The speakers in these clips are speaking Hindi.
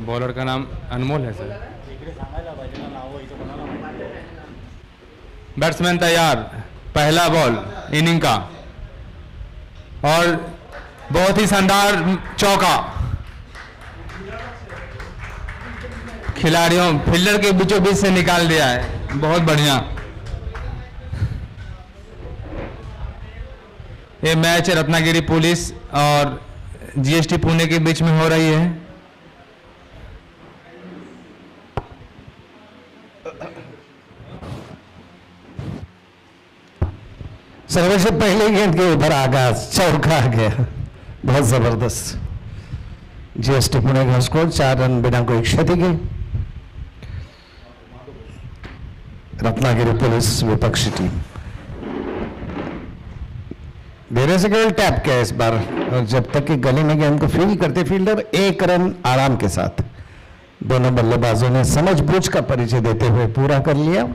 बॉलर का नाम अनमोल है सर। बैट्समैन तैयार, पहला बॉल इनिंग का और बहुत ही शानदार चौका। खिलाड़ियों फील्डर के बीचों बीच से निकाल दिया है, बहुत बढ़िया। ये मैच रत्नागिरी पुलिस और जीएसटी पुणे के बीच में हो रही है। सर्वे से पहले गेंद के ऊपर आगाज, चौका आ गया, बहुत जबरदस्त। जीएसटी पुणे का स्कोर 4 रन बिना कोई क्षति के। रत्नागिरी पुलिस विपक्षी टीम मेरे से केवल टैप किया इस बार, और जब तक कि गले में गेंद को फील करते फील्डर 1 रन आराम के साथ। दोनों बल्लेबाजों ने समझबूझ का परिचय देते हुए पूरा कर लिया।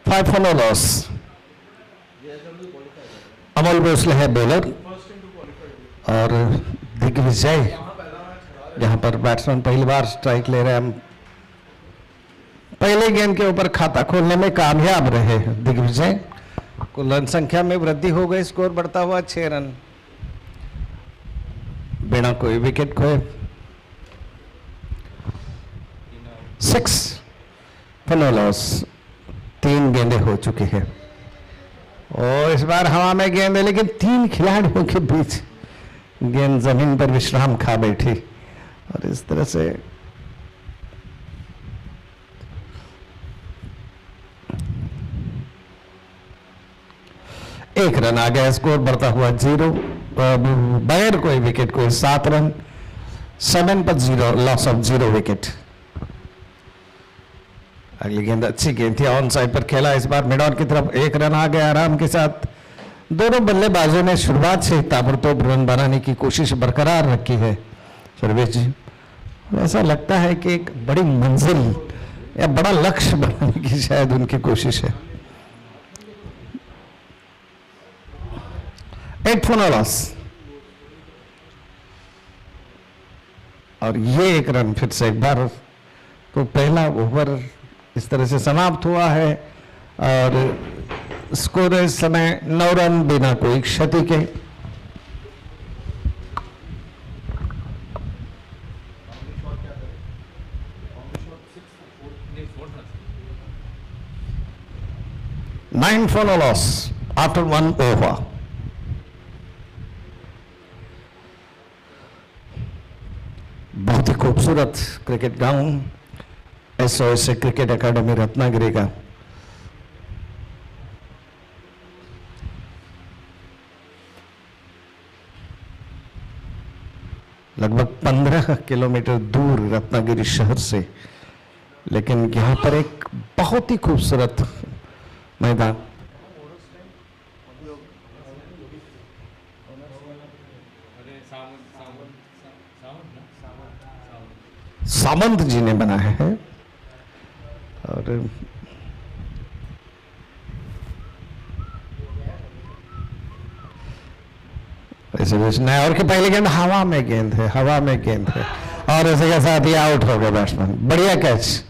Five for no loss. Amol Bhosale है बॉलर और दिग्विजय यहां पर बैट्समैन पहली बार स्ट्राइक ले रहे हैं। हम पहले गेंद के ऊपर खाता खोलने में कामयाब रहे दिग्विजय। कुल रन संख्या में वृद्धि हो गई, स्कोर बढ़ता हुआ 6 रन बिना कोई विकेट खोए। 6 फॉर नो लॉस। 3 गेंदें हो चुकी है और इस बार हवा में गेंद है, लेकिन 3 खिलाड़ियों के बीच गेंद जमीन पर विश्राम खा बैठी और इस तरह से एक रन आ गया, स्कोर बढ़ता हुआ 0 बगैर कोई विकेट को 7 रन 7 पर 0 लॉस ऑफ 0 विकेट। अगली गेंद अच्छी गेंद थी, ऑन साइड पर खेला, इस बार मिड ऑन की तरफ 1 रन आ गया आराम के साथ। दोनों बल्लेबाजों ने शुरुआत से ताबड़तोड़ रन बनाने की कोशिश बरकरार रखी है। सर्वेश जी, ऐसा लगता है कि एक बड़ी मंजिल या बड़ा लक्ष्य बनाने की शायद उनकी कोशिश है। 8 फॉर नो लॉस और ये 1 रन फिर से एक बार। तो पहला ओवर इस तरह से समाप्त हुआ है और स्कोर इस समय 9 रन बिना कोई क्षति के। Nine for no loss after 1 over. बहुत ही खूबसूरत cricket ground SOS cricket academy Ratnagiri का। लगभग 15 किलोमीटर दूर रत्नागिरी शहर से, लेकिन यहां पर एक बहुत ही खूबसूरत मैदान। सामंत जी ने बनाया है और ऐसे बेचना है। और कि पहले गेंद हवा में गेंद है, हवा में गेंद है और ऐसे के साथ ही आउट हो गए बैट्समैन। बढ़िया कैच।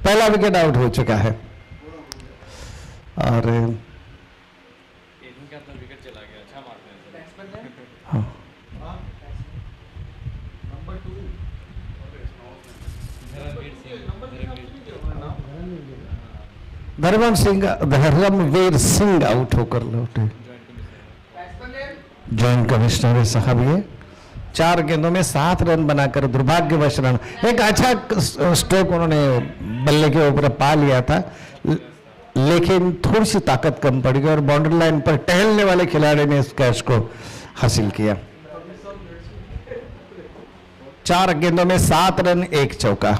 पहला विकेट आउट हो चुका है और विकेट चला गया। अच्छा मारते हैं। हाँ। धर्मवीर सिंह आउट होकर लौटे। जॉइंट कमिश्नर है साहब ये। 4 गेंदों में 7 रन बनाकर दुर्भाग्यवश रन। एक अच्छा स्ट्रोक उन्होंने बल्ले के ऊपर पा लिया था, लेकिन थोड़ी सी ताकत कम पड़ गई और बाउंड्री लाइन पर टहलने वाले खिलाड़ी ने इस कैच को हासिल किया। 4 गेंदों में 7 रन 1 चौका।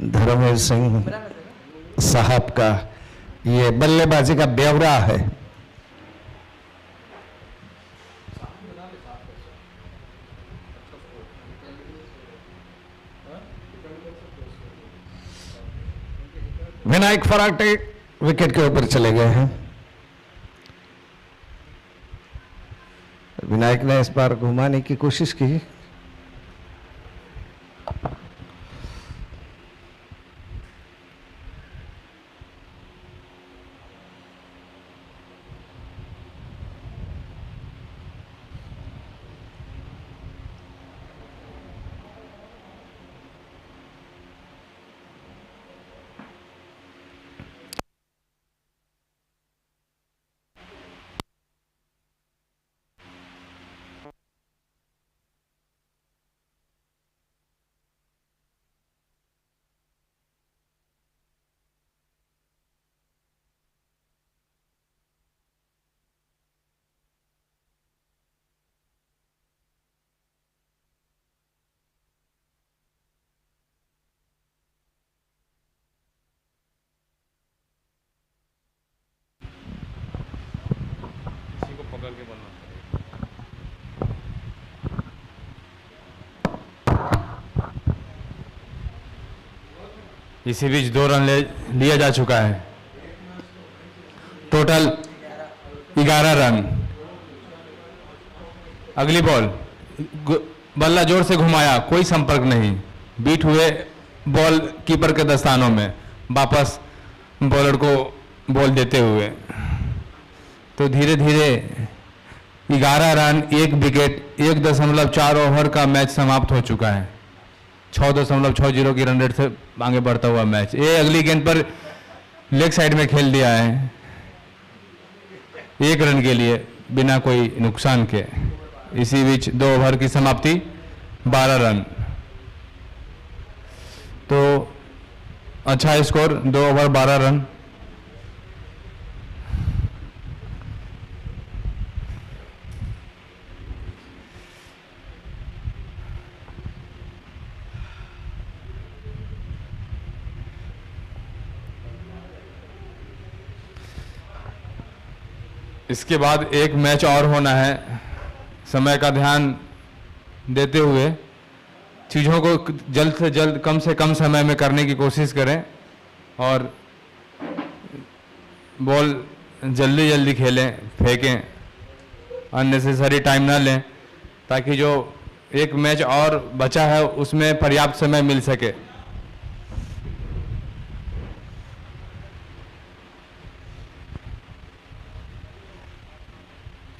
धर्मवीर सिंह साहब का ये बल्लेबाजी का ब्यौरा है। विनायक फराटे विकेट के ऊपर चले गए हैं। विनायक ने इस बार घुमाने की कोशिश की। इसी बीच 2 रन लिया जा चुका है। Total 11 run. अगली बॉल, बल्ला जोर से घुमाया, कोई संपर्क नहीं, बीट हुए बॉल कीपर के दस्तानों में, वापस बॉलर को बॉल देते हुए। तो धीरे धीरे 11 रन 1 विकेट 1.4 ओवर का मैच समाप्त हो चुका है। 6.60 की रन रेट से आगे बढ़ता हुआ मैच। ये अगली गेंद पर लेग साइड में खेल दिया है 1 रन के लिए बिना कोई नुकसान के। इसी बीच 2 ओवर की समाप्ति 12 रन। तो अच्छा स्कोर, 2 ओवर 12 रन। इसके बाद एक मैच और होना है। समय का ध्यान देते हुए चीज़ों को जल्द से जल्द कम से कम समय में करने की कोशिश करें और बॉल जल्दी जल्दी खेलें, फेंकें, अननेसेसरी टाइम ना लें, ताकि जो एक मैच और बचा है उसमें पर्याप्त समय मिल सके।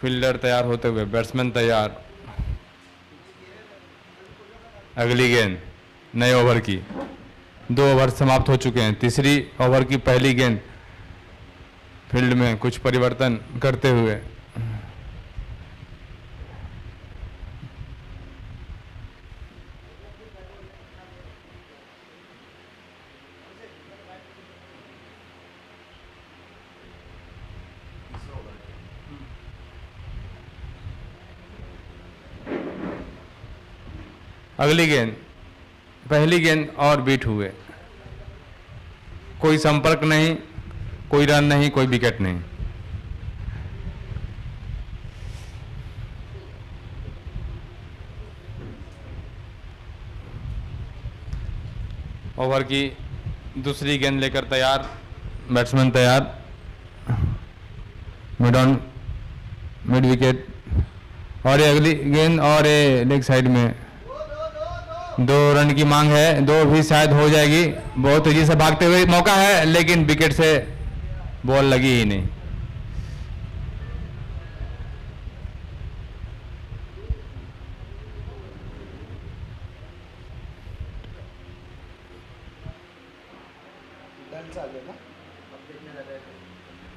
फील्डर तैयार होते हुए, बैट्समैन तैयार। अगली गेंद नए ओवर की। 2 ओवर समाप्त हो चुके हैं। तीसरी ओवर की पहली गेंद फील्ड में कुछ परिवर्तन करते हुए। अगली गेंद, पहली गेंद और बीट हुए, कोई संपर्क नहीं, कोई रन नहीं, कोई विकेट नहीं। ओवर की दूसरी गेंद लेकर तैयार, बैट्समैन तैयार। Mid on, mid wicket. और ये अगली गेंद और ये लेग साइड में 2 रन की मांग है, 2 भी शायद हो जाएगी। बहुत तेजी से भागते हुए मौका है, लेकिन विकेट से बॉल लगी ही नहीं।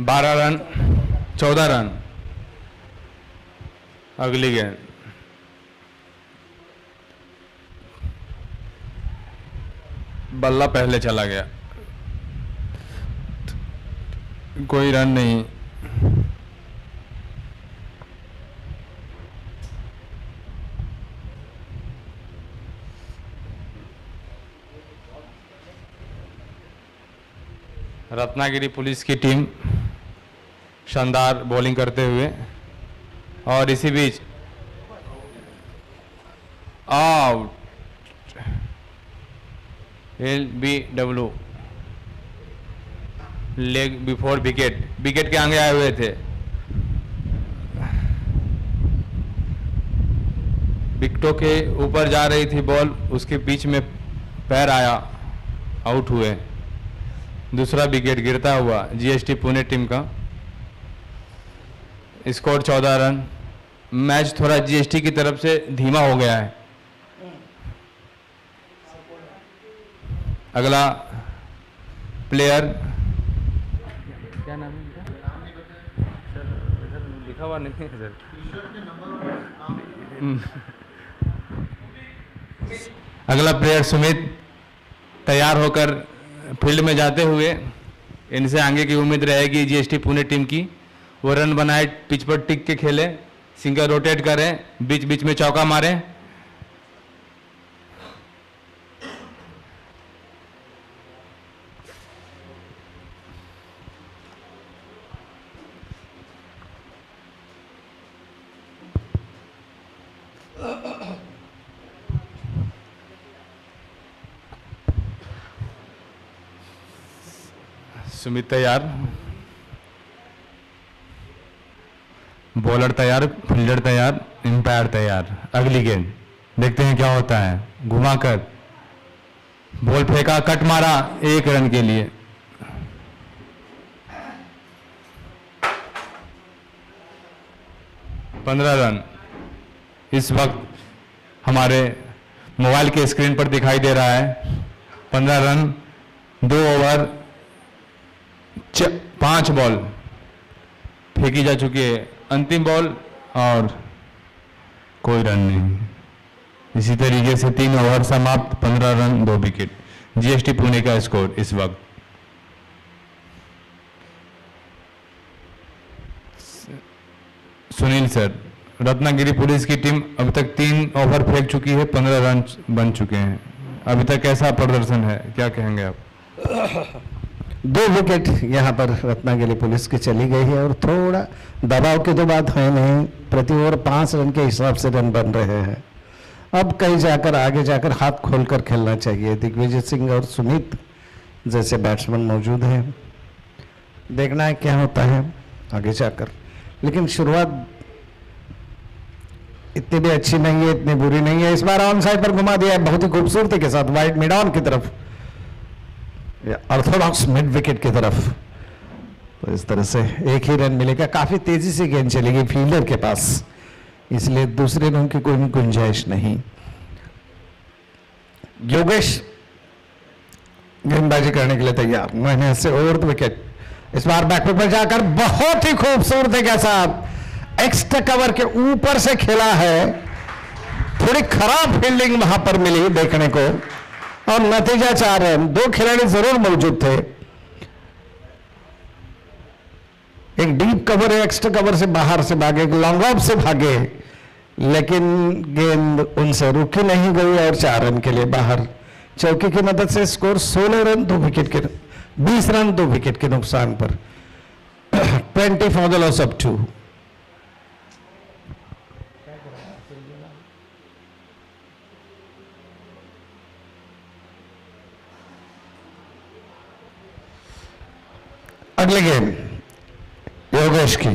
बारह रन, 14 रन। अगली गेंद, बल्ला पहले चला गया, कोई रन नहीं। रत्नागिरी पुलिस की टीम शानदार बॉलिंग करते हुए, और इसी बीच out, LBW, leg before wicket, wicket के आगे आए हुए थे। विकेटों के ऊपर जा रही थी बॉल, उसके बीच में पैर आया, आउट हुए। दूसरा विकेट गिरता हुआ GST पुणे टीम का। Score 14 run. मैच थोड़ा GST की तरफ से धीमा हो गया है। अगला प्लेयर, क्या नाम है इनका? सर इधर लिखा हुआ नहीं है सर। अगला प्लेयर सुमित तैयार होकर फील्ड में जाते हुए, इनसे आगे की उम्मीद रहेगी GST पुणे टीम की। वो रन बनाए, पिच पर टिक के खेले, सिंगल रोटेट करें, बीच बीच में चौका मारें। सुमित तैयार, बॉलर तैयार, फील्डर तैयार, एम्पायर तैयार। अगली गेंद देखते हैं क्या होता है। घुमाकर बॉल फेंका, कट मारा, 1 रन के लिए। पंद्रह रन इस वक्त हमारे मोबाइल के स्क्रीन पर दिखाई दे रहा है। 15 रन, 2 ओवर, 5 बॉल फेंकी जा चुकी है। अंतिम बॉल और कोई रन नहीं। इसी तरीके से 3 ओवर समाप्त, 15 रन, 2 विकेट। GST पुणे का स्कोर इस वक्त। सुनील सर, रत्नागिरी पुलिस की टीम अभी तक 3 ओवर फेंक चुकी है, 15 रन बन चुके हैं। अभी तक कैसा प्रदर्शन है, क्या कहेंगे आप? 2 विकेट यहाँ पर रत्नागिरी पुलिस की चली गई है और थोड़ा दबाव की तो बात है नहीं, प्रति ओवर 5 रन के हिसाब से रन बन रहे हैं। अब कहीं जाकर आगे जाकर हाथ खोलकर खेलना चाहिए। दिग्विजय सिंह और सुमित जैसे बैट्समैन मौजूद हैं, देखना है क्या होता है आगे जाकर। लेकिन शुरुआत इतनी भी अच्छी नहीं है, इतनी बुरी नहीं है। इस बार ऑन साइड पर घुमा दिया है बहुत ही खूबसूरती के साथ, वाइड मिड ऑन की तरफ, ऑर्थोडॉक्स मिड विकेट की तरफ। तो इस तरह से 1 ही रन मिलेगा। काफी तेजी से गेंद चलेगी फील्डर के पास, इसलिए दूसरे रन की कोई गुंजाइश नहीं। योगेश गेंदबाजी करने के लिए तैयार, मैंने से ओवर द विकेट। इस बार बैकफुट पर जाकर बहुत ही खूबसूरती के साथ एक्स्ट्रा कवर के ऊपर से खेला है। थोड़ी खराब फील्डिंग वहां पर मिली देखने को और नतीजा 4 रन। 2 खिलाड़ी जरूर मौजूद थे, एक डीप कवर है, एक्स्ट्रा कवर से बाहर से भागे, एक लॉन्ग ऑफ से भागे, लेकिन गेंद उनसे रुकी नहीं गई और 4 रन के लिए बाहर। चौकी की मदद से स्कोर 16 रन 2 विकेट के 20 रन 2 विकेट के नुकसान पर 20 फॉर द लॉस ऑफ 2। अगली गेम योगेश की,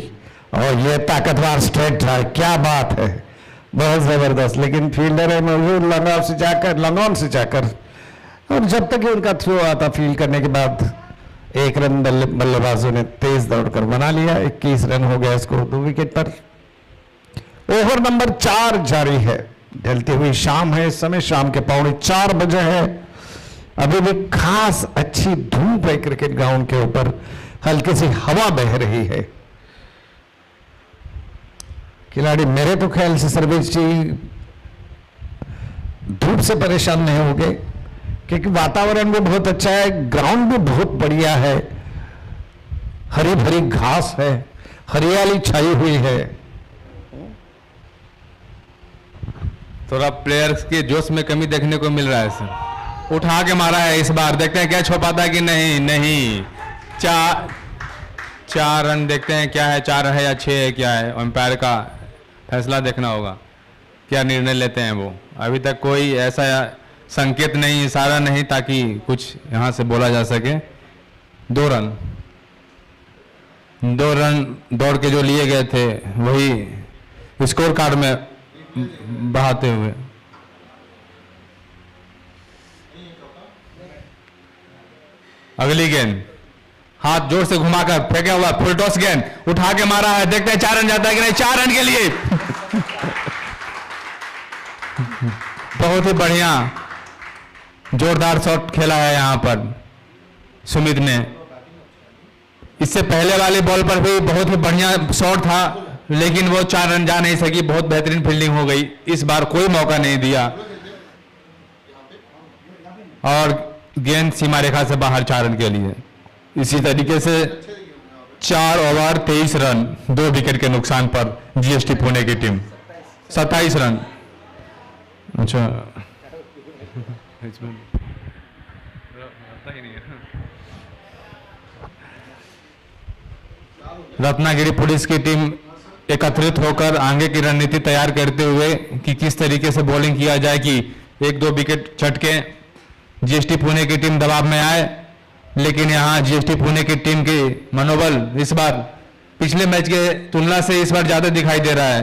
और ये ताकतवर स्ट्रेट ड्राइव, क्या बात है, बहुत जबरदस्त। लेकिन फील्डर है मौजूद, लॉन्ग ऑफ से जाकर, लॉन्ग ऑन से जाकर, और जब तक उनका थ्रो आता फील्ड करने के बाद 1 रन बल्लेबाजों ने तेज दौड़कर बना लिया। 21 रन हो गया स्कोर 2 विकेट पर। ओवर नंबर 4 जारी है। ढलती हुई शाम है, इस समय शाम के 3:45 बजे है। अभी भी खास अच्छी धूप है क्रिकेट ग्राउंड के ऊपर, हल्की सी हवा बह रही है। खिलाड़ी मेरे तो ख्याल से सर्वेश जी धूप से परेशान नहीं हो गए, क्योंकि वातावरण भी बहुत अच्छा है, ग्राउंड भी बहुत बढ़िया है, हरी भरी घास है, हरियाली छाई हुई है। थोड़ा प्लेयर्स के जोश में कमी देखने को मिल रहा है सर। उठा के मारा है इस बार, देखते हैं क्या छो पाता है कि नहीं। नहीं, चार रन देखते हैं क्या है, 4 है या 6 है, क्या है, अंपायर का फैसला देखना होगा, क्या निर्णय लेते हैं वो। अभी तक कोई ऐसा संकेत नहीं, इशारा नहीं ताकि कुछ यहाँ से बोला जा सके। 2 रन दौड़ के जो लिए गए थे वही स्कोर कार्ड में बहाते हुए। अगली गेंद हाथ जोर से घुमाकर फेंका हुआ फुल टॉस गेंद उठा के मारा है, देखते हैं 4 रन जाता है कि नहीं। 4 रन के लिए बहुत ही बढ़िया जोरदार शॉट खेला है यहां पर सुमित ने। इससे पहले वाले बॉल पर भी बहुत ही बढ़िया शॉट था, लेकिन वो 4 रन जा नहीं सकी, बहुत बेहतरीन फील्डिंग हो गई। इस बार कोई मौका नहीं दिया और गेंद सीमा रेखा से बाहर 4 रन के लिए। इसी तरीके से 4 ओवर 23 रन 2 विकेट के नुकसान पर जीएसटी पुणे की टीम 27 रन। अच्छा रत्नागिरी पुलिस की टीम एकत्रित होकर आगे की रणनीति तैयार करते हुए कि किस तरीके से बॉलिंग किया जाए कि 1-2 विकेट छटके जीएसटी पुणे की टीम दबाव में आए। लेकिन यहां जीएसटी पुणे की टीम की मनोबल इस बार पिछले मैच के तुलना से इस बार ज्यादा दिखाई दे रहा है,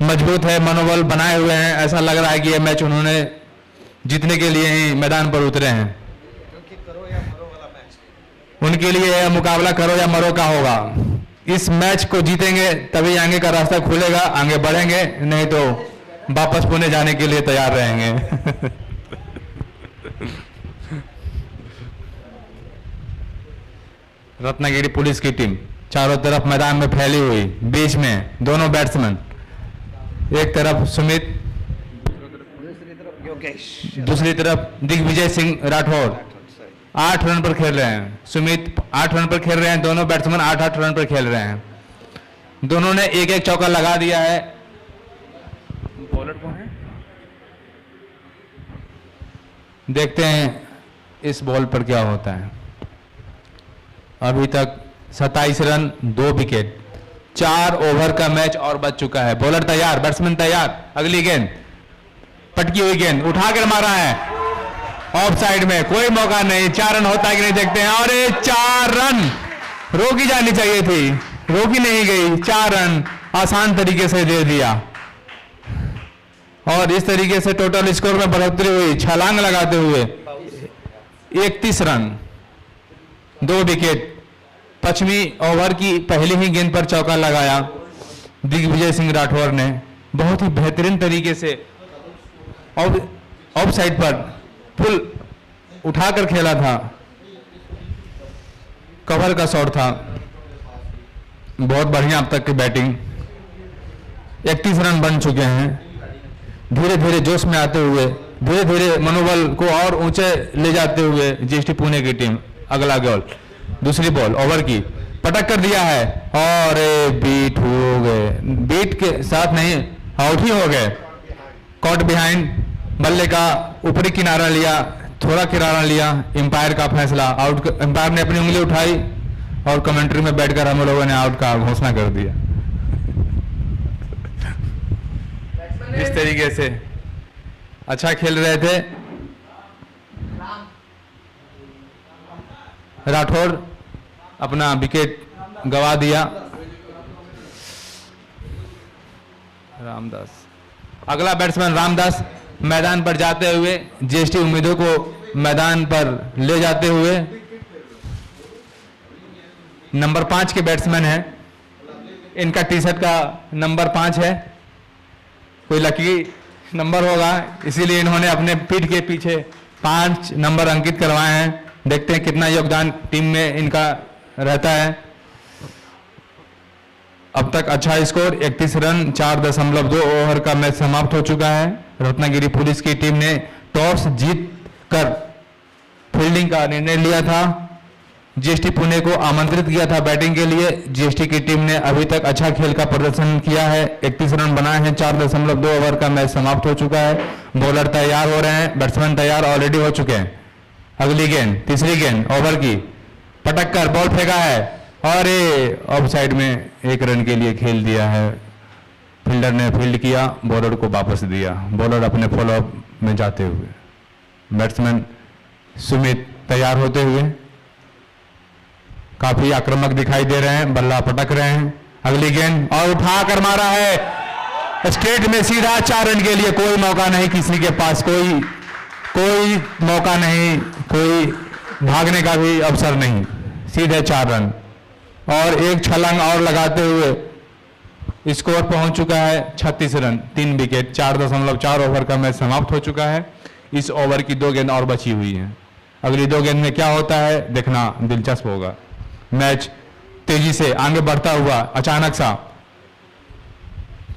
मजबूत है, मनोबल बनाए हुए हैं। ऐसा लग रहा है कि यह मैच उन्होंने जीतने के लिए ही मैदान पर उतरे हैं। उनके लिए यह मुकाबला करो या मरो का होगा। इस मैच को जीतेंगे तभी आगे का रास्ता खुलेगा, आगे बढ़ेंगे, नहीं तो वापस पुणे जाने के लिए तैयार रहेंगे। रत्नागिरी पुलिस की टीम चारों तरफ मैदान में फैली हुई, बीच में दोनों बैट्समैन, एक तरफ सुमित, दूसरी तरफ दिग्विजय सिंह राठौर 8 रन पर खेल रहे हैं। सुमित 8 रन पर खेल रहे हैं, दोनों बैट्समैन 8-8 रन पर खेल रहे हैं। दोनों ने एक एक चौका लगा दिया है। बॉलर कौन है देखते हैं इस बॉल पर क्या होता है। अभी तक 27 रन 2 विकेट, 4 ओवर का मैच और बच चुका है। बॉलर तैयार, बैट्समैन तैयार। अगली गेंद पटकी हुई गेंद उठाकर मारा है ऑफ साइड में, कोई मौका नहीं। 4 रन होता है कि नहीं देखते हैं। और 4 रन रोकी जानी चाहिए थी, रोकी नहीं गई। 4 रन आसान तरीके से दे दिया और इस तरीके से टोटल स्कोर में बढ़ोतरी हुई। छलांग लगाते हुए 31 रन 2 विकेट। 5वीं ओवर की पहली ही गेंद पर चौका लगाया दिग्विजय सिंह राठौर ने। बहुत ही बेहतरीन तरीके से ऑफ साइड पर पुल उठाकर खेला था, कवर का शॉट था। बहुत बढ़िया अब तक की बैटिंग। 31 रन बन चुके हैं। धीरे धीरे जोश में आते हुए, धीरे धीरे मनोबल को और ऊंचे ले जाते हुए जीएसटी पुणे की टीम। अगला बॉल, दूसरी बॉल ओवर की, पटक कर दिया है और बीट हो गए। बीट के साथ नहीं, आउट ही हो गए। कॉट बिहाइंड, बल्ले का ऊपरी किनारा लिया, थोड़ा किनारा लिया। एम्पायर का फैसला आउट। एम्पायर ने अपनी उंगली उठाई और कमेंट्री में बैठकर हम लोगों ने आउट का घोषणा कर दिया। इस तरीके से अच्छा खेल रहे थे राठौर, अपना विकेट गवा दिया। रामदास, अगला बैट्समैन रामदास मैदान पर जाते हुए जीएसटी उम्मीदों को मैदान पर ले जाते हुए। नंबर 5 के बैट्समैन है, इनका टी शर्ट का नंबर 5 है, कोई लकी नंबर होगा, इसीलिए इन्होंने अपने पीठ के पीछे 5 नंबर अंकित करवाए हैं। देखते हैं कितना योगदान टीम में इनका रहता है। अब तक अच्छा स्कोर 31 रन 4.2 ओवर का मैच समाप्त हो चुका है। रत्नागिरी पुलिस की टीम ने टॉस जीत कर फील्डिंग का निर्णय लिया था, जीएसटी पुणे को आमंत्रित किया था बैटिंग के लिए। जीएसटी की टीम ने अभी तक अच्छा खेल का प्रदर्शन किया है, 31 रन बनाए हैं। 4.2 ओवर का मैच समाप्त हो चुका है। बॉलर तैयार हो रहे हैं, बैट्समैन तैयार ऑलरेडी हो चुके हैं। अगली गेंद, तीसरी गेंद ओवर की, पटक कर बॉल फेंका है और ये ऑफ साइड में 1 रन के लिए खेल दिया है। फील्डर ने फील्ड किया, बॉलर को वापस दिया, बॉलर अपने फॉलोअप में जाते हुए। बैट्समैन सुमित तैयार होते हुए काफी आक्रामक दिखाई दे रहे हैं, बल्ला पटक रहे हैं। अगली गेंद और उठा कर मारा है स्ट्रेट में सीधा 4 रन के लिए। कोई मौका नहीं किसी के पास, कोई मौका नहीं, कोई भागने का भी अवसर नहीं, सीधे 4 रन। और एक छलांग और लगाते हुए स्कोर पहुंच चुका है 36 रन, 3 विकेट। 4.4 ओवर का मैच समाप्त हो चुका है। इस ओवर की 2 गेंद और बची हुई हैं। अगली 2 गेंद में क्या होता है देखना दिलचस्प होगा। मैच तेजी से आगे बढ़ता हुआ अचानक सा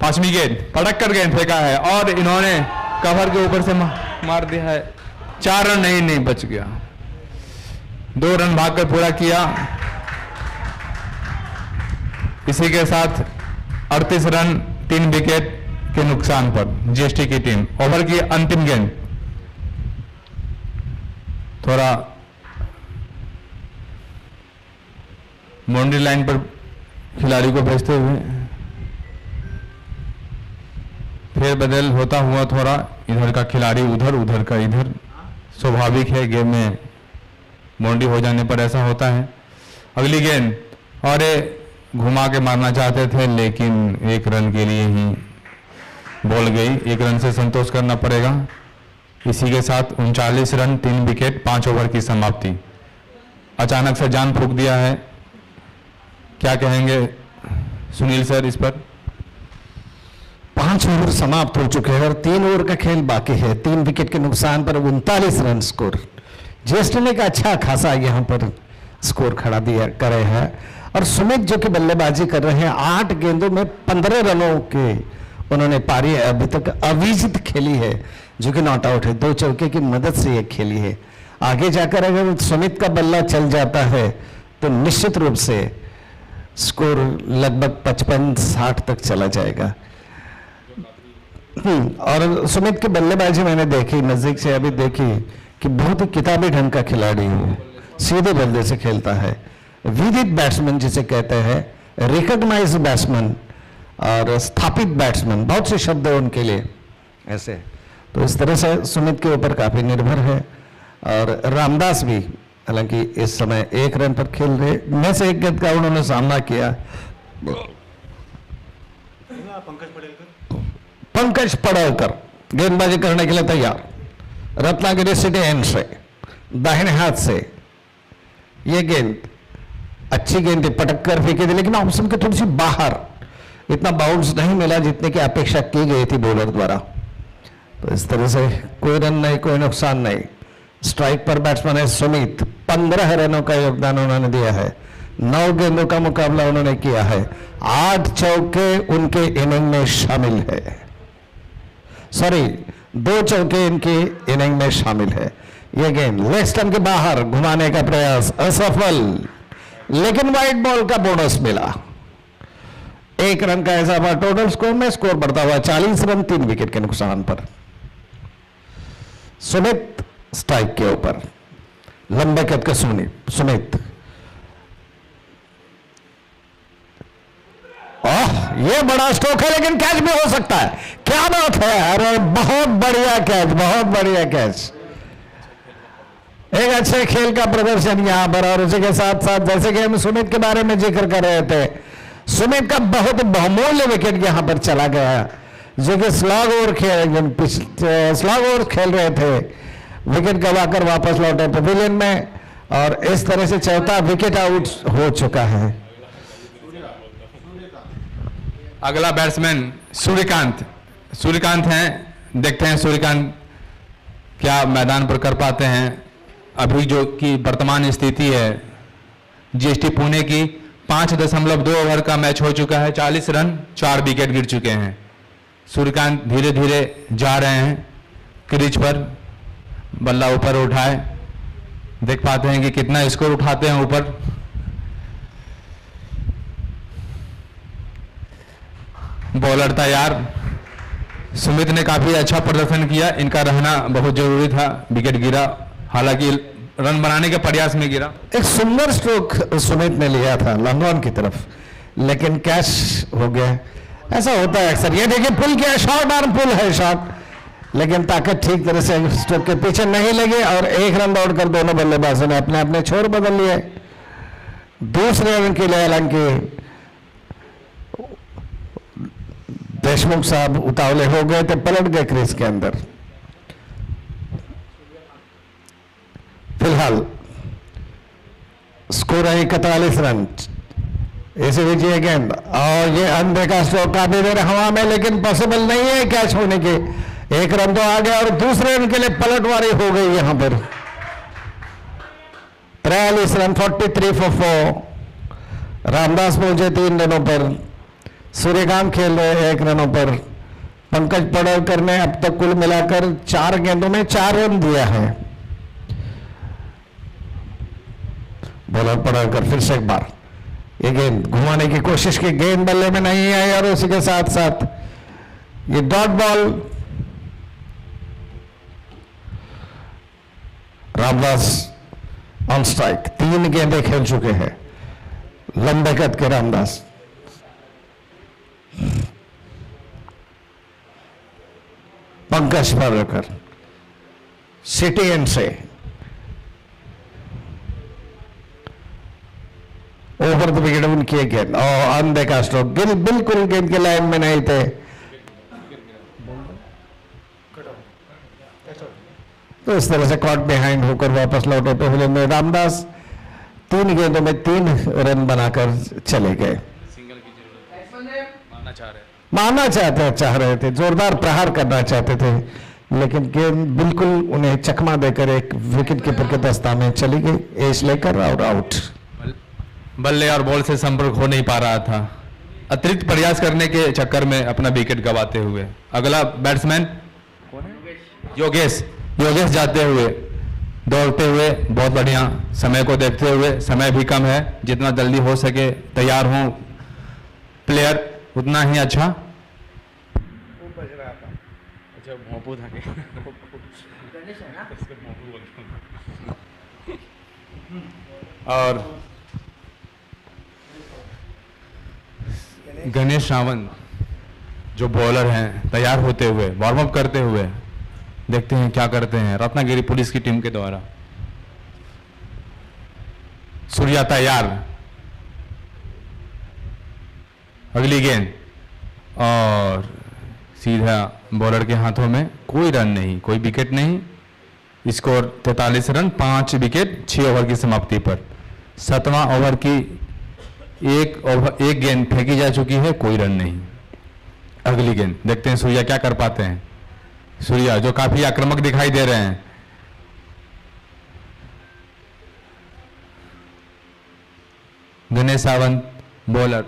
5वीं गेंद पटक कर गेंद फेंका है और इन्होंने कवर के ऊपर से मार दिया है। 4 रन नहीं बच गया, 2 रन भागकर पूरा किया। इसी के साथ 38 रन 3 विकेट के नुकसान पर जीएसटी की टीम। ओवर की अंतिम गेंद थोड़ा बाउंड्री लाइन पर खिलाड़ी को भेजते हुए फिर बदल होता हुआ थोड़ा इधर का खिलाड़ी उधर का इधर। स्वाभाविक है, गेम में बाउंड्री हो जाने पर ऐसा होता है। अगली गेंद और घुमा के मारना चाहते थे लेकिन 1 रन के लिए ही बॉल गई। 1 रन से संतोष करना पड़ेगा। इसी के साथ 39 रन 3 विकेट 5 ओवर की समाप्ति। अचानक से जान फूंक दिया है, क्या कहेंगे सुनील सर इस पर? 5 ओवर समाप्त हो चुके हैं और 3 ओवर का खेल बाकी है। 3 विकेट के नुकसान पर 39 रन स्कोर। जीएसटी ने का अच्छा खासा यहाँ पर स्कोर खड़ा दिया करे हैं। और सुमित जो कि बल्लेबाजी कर रहे हैं, 8 गेंदों में 15 रनों के उन्होंने पारी अभी तक अविजित खेली है, जो कि नॉट आउट है। 2 चौके की मदद से ये खेली है। आगे जाकर अगर सुमित का बल्ला चल जाता है तो निश्चित रूप से स्कोर लगभग 55-60 तक चला जाएगा। और सुमित की बल्लेबाजी मैंने देखी नजदीक से, अभी देखी कि बहुत ही किताबी ढंग का खिलाड़ी है, सीधे बल्ले से खेलता है। विदित बैट्समैन जिसे कहते हैं, रिकॉग्नाइज्ड बैट्समैन और स्थापित बैट्समैन, बहुत से शब्द है उनके लिए ऐसे। तो इस तरह से सुमित के ऊपर काफी निर्भर है। और रामदास भी हालांकि इस समय 1 रन पर खेल रहे, में से 1 गेंद का उन्होंने सामना किया। पंकज पड़लकर गेंदबाजी करने के लिए तैयार। रत्नागिरी सिटी एंड से दाहिने हाथ से ये गेंद अच्छी गेंद पटक कर फेंकी थी, लेकिन ऑप्शन के थोड़ी सी बाहर, इतना बाउंस नहीं मिला जितने की अपेक्षा की गई थी बॉलर द्वारा। तो इस तरह से कोई रन नहीं, कोई नुकसान नहीं। स्ट्राइक पर बैट्समैन है सुमित, 15 रनों का योगदान उन्होंने दिया है। 9 गेंदों का मुकाबला उन्होंने किया है। 8 चौके उनके इनिंग में शामिल है, सॉरी 2 चौके इनकी इनिंग में शामिल है। यह गेंद लेग स्टंप के बाहर घुमाने का प्रयास असफल, लेकिन वाइड बॉल का बोनस मिला। 1 रन का इजाफा टोटल स्कोर में, स्कोर बढ़ता हुआ 40 रन 3 विकेट के नुकसान पर। सुमित स्ट्राइक के ऊपर, लंबे कद के सुमित। ये बड़ा स्ट्रोक है लेकिन कैच भी हो सकता है। क्या बात है, अरे बहुत बढ़िया कैच, बहुत बढ़िया कैच। एक अच्छे खेल का प्रदर्शन यहां पर। और उसी के साथ साथ जैसे कि हम सुमित के बारे में जिक्र कर रहे थे, सुमित का बहुत बहुमूल्य विकेट यहां पर चला गया, जो कि स्लॉग ओवर खेल रहे थे, विकेट गवाकर वापस लौटे पवेलियन में। और इस तरह से चौथा विकेट आउट हो चुका है। अगला बैट्समैन सूर्यकांत हैं। देखते हैं सूर्यकांत क्या मैदान पर कर पाते हैं। अभी जो कि वर्तमान स्थिति है जीएसटी पुणे की, 5.2 ओवर का मैच हो चुका है। 40 रन 4 विकेट गिर चुके हैं। सूर्यकांत धीरे धीरे जा रहे हैं क्रीज पर, बल्ला ऊपर उठाए, देख पाते हैं कि कितना स्कोर उठाते हैं ऊपर। बॉलर तैयार। सुमित ने काफी अच्छा प्रदर्शन किया, इनका रहना बहुत जरूरी था। विकेट गिरा, हालांकि रन बनाने के प्रयास में गिरा। एक सुंदर स्ट्रोक सुमित ने लिया था लॉन्ग ऑन की तरफ, लेकिन कैच हो गया। ऐसा होता है अक्सर। ये देखिए पुल किया, शॉर्ट आर्म पुल है शॉट, लेकिन ताकत ठीक तरह से स्ट्रोक के पीछे नहीं लगी और 1 रन दौड़कर दोनों बल्लेबाजों ने अपने अपने छोर बदल लिए। दूसरे रन के लिए हालांकि देशमुख साहब उतावले हो गए थे, पलट गए क्रीज के अंदर। फिलहाल स्कोर है 41 रन। ऐसे विजय गेंद और ये अनदेखा स्ट्रोक काफी देर हवा में, लेकिन पॉसिबल नहीं है कैच होने के। 1 रन तो आ गया और दूसरे रन के लिए पलटवारी हो गई यहां पर। 43 रन 43 फॉर 4। रामदास पहुंचे 3 रनों पर, सूर्यकांत खेल रहे 1 रनों पर। पंकज पड़ोलकर ने अब तक कुल मिलाकर 4 गेंदों में 4 रन दिया है। बॉलर पड़ोलकर फिर से एक बार ये गेंद घुमाने की कोशिश की, गेंद बल्ले में नहीं आई और उसी के साथ साथ ये dot ball. Ramdas on strike. 3 गेंदें खेल चुके हैं लंबे कद के रामदास। पंकज पड़ोलकर सिटी एंड से ओवर द विकेट उनकी गेंद और अनदेखा स्ट्रोक। बिल्कुल गेंद के लाइन में नहीं थे, तो इस तरह से कॉट बिहाइंड होकर वापस लौटे पहले में रामदास 3 गेंदों में 3 रन बनाकर चले गए। मारना चाह रहे थे, जोरदार प्रहार करना चाहते थे, लेकिन गेंद बिल्कुल उन्हें चकमा देकर एक विकेट कीपर के दस्ता में चली गई। एज लेकर और आउट। बल्ले और बॉल से संपर्क हो नहीं पा रहा था, अतिरिक्त प्रयास करने के चक्कर में अपना विकेट गंवाते हुए। अगला बैट्समैन योगेश जाते हुए, दौड़ते हुए, बहुत बढ़िया। समय को देखते हुए, समय भी कम है, जितना जल्दी हो सके तैयार हो प्लेयर उतना ही अच्छा। और गणेश रावत जो बॉलर हैं, तैयार होते हुए, वार्म अप करते हुए, देखते हैं क्या करते हैं रत्नागिरी पुलिस की टीम के द्वारा। सूर्या तैयार, अगली गेंद और सीधा बॉलर के हाथों में। कोई रन नहीं, कोई विकेट नहीं। स्कोर 43 रन 5 विकेट 6 ओवर की समाप्ति पर। 7वां ओवर की एक गेंद फेंकी जा चुकी है, कोई रन नहीं। अगली गेंद देखते हैं सूर्या क्या कर पाते हैं। सूर्या जो काफी आक्रामक दिखाई दे रहे हैं। गणेश रावत बॉलर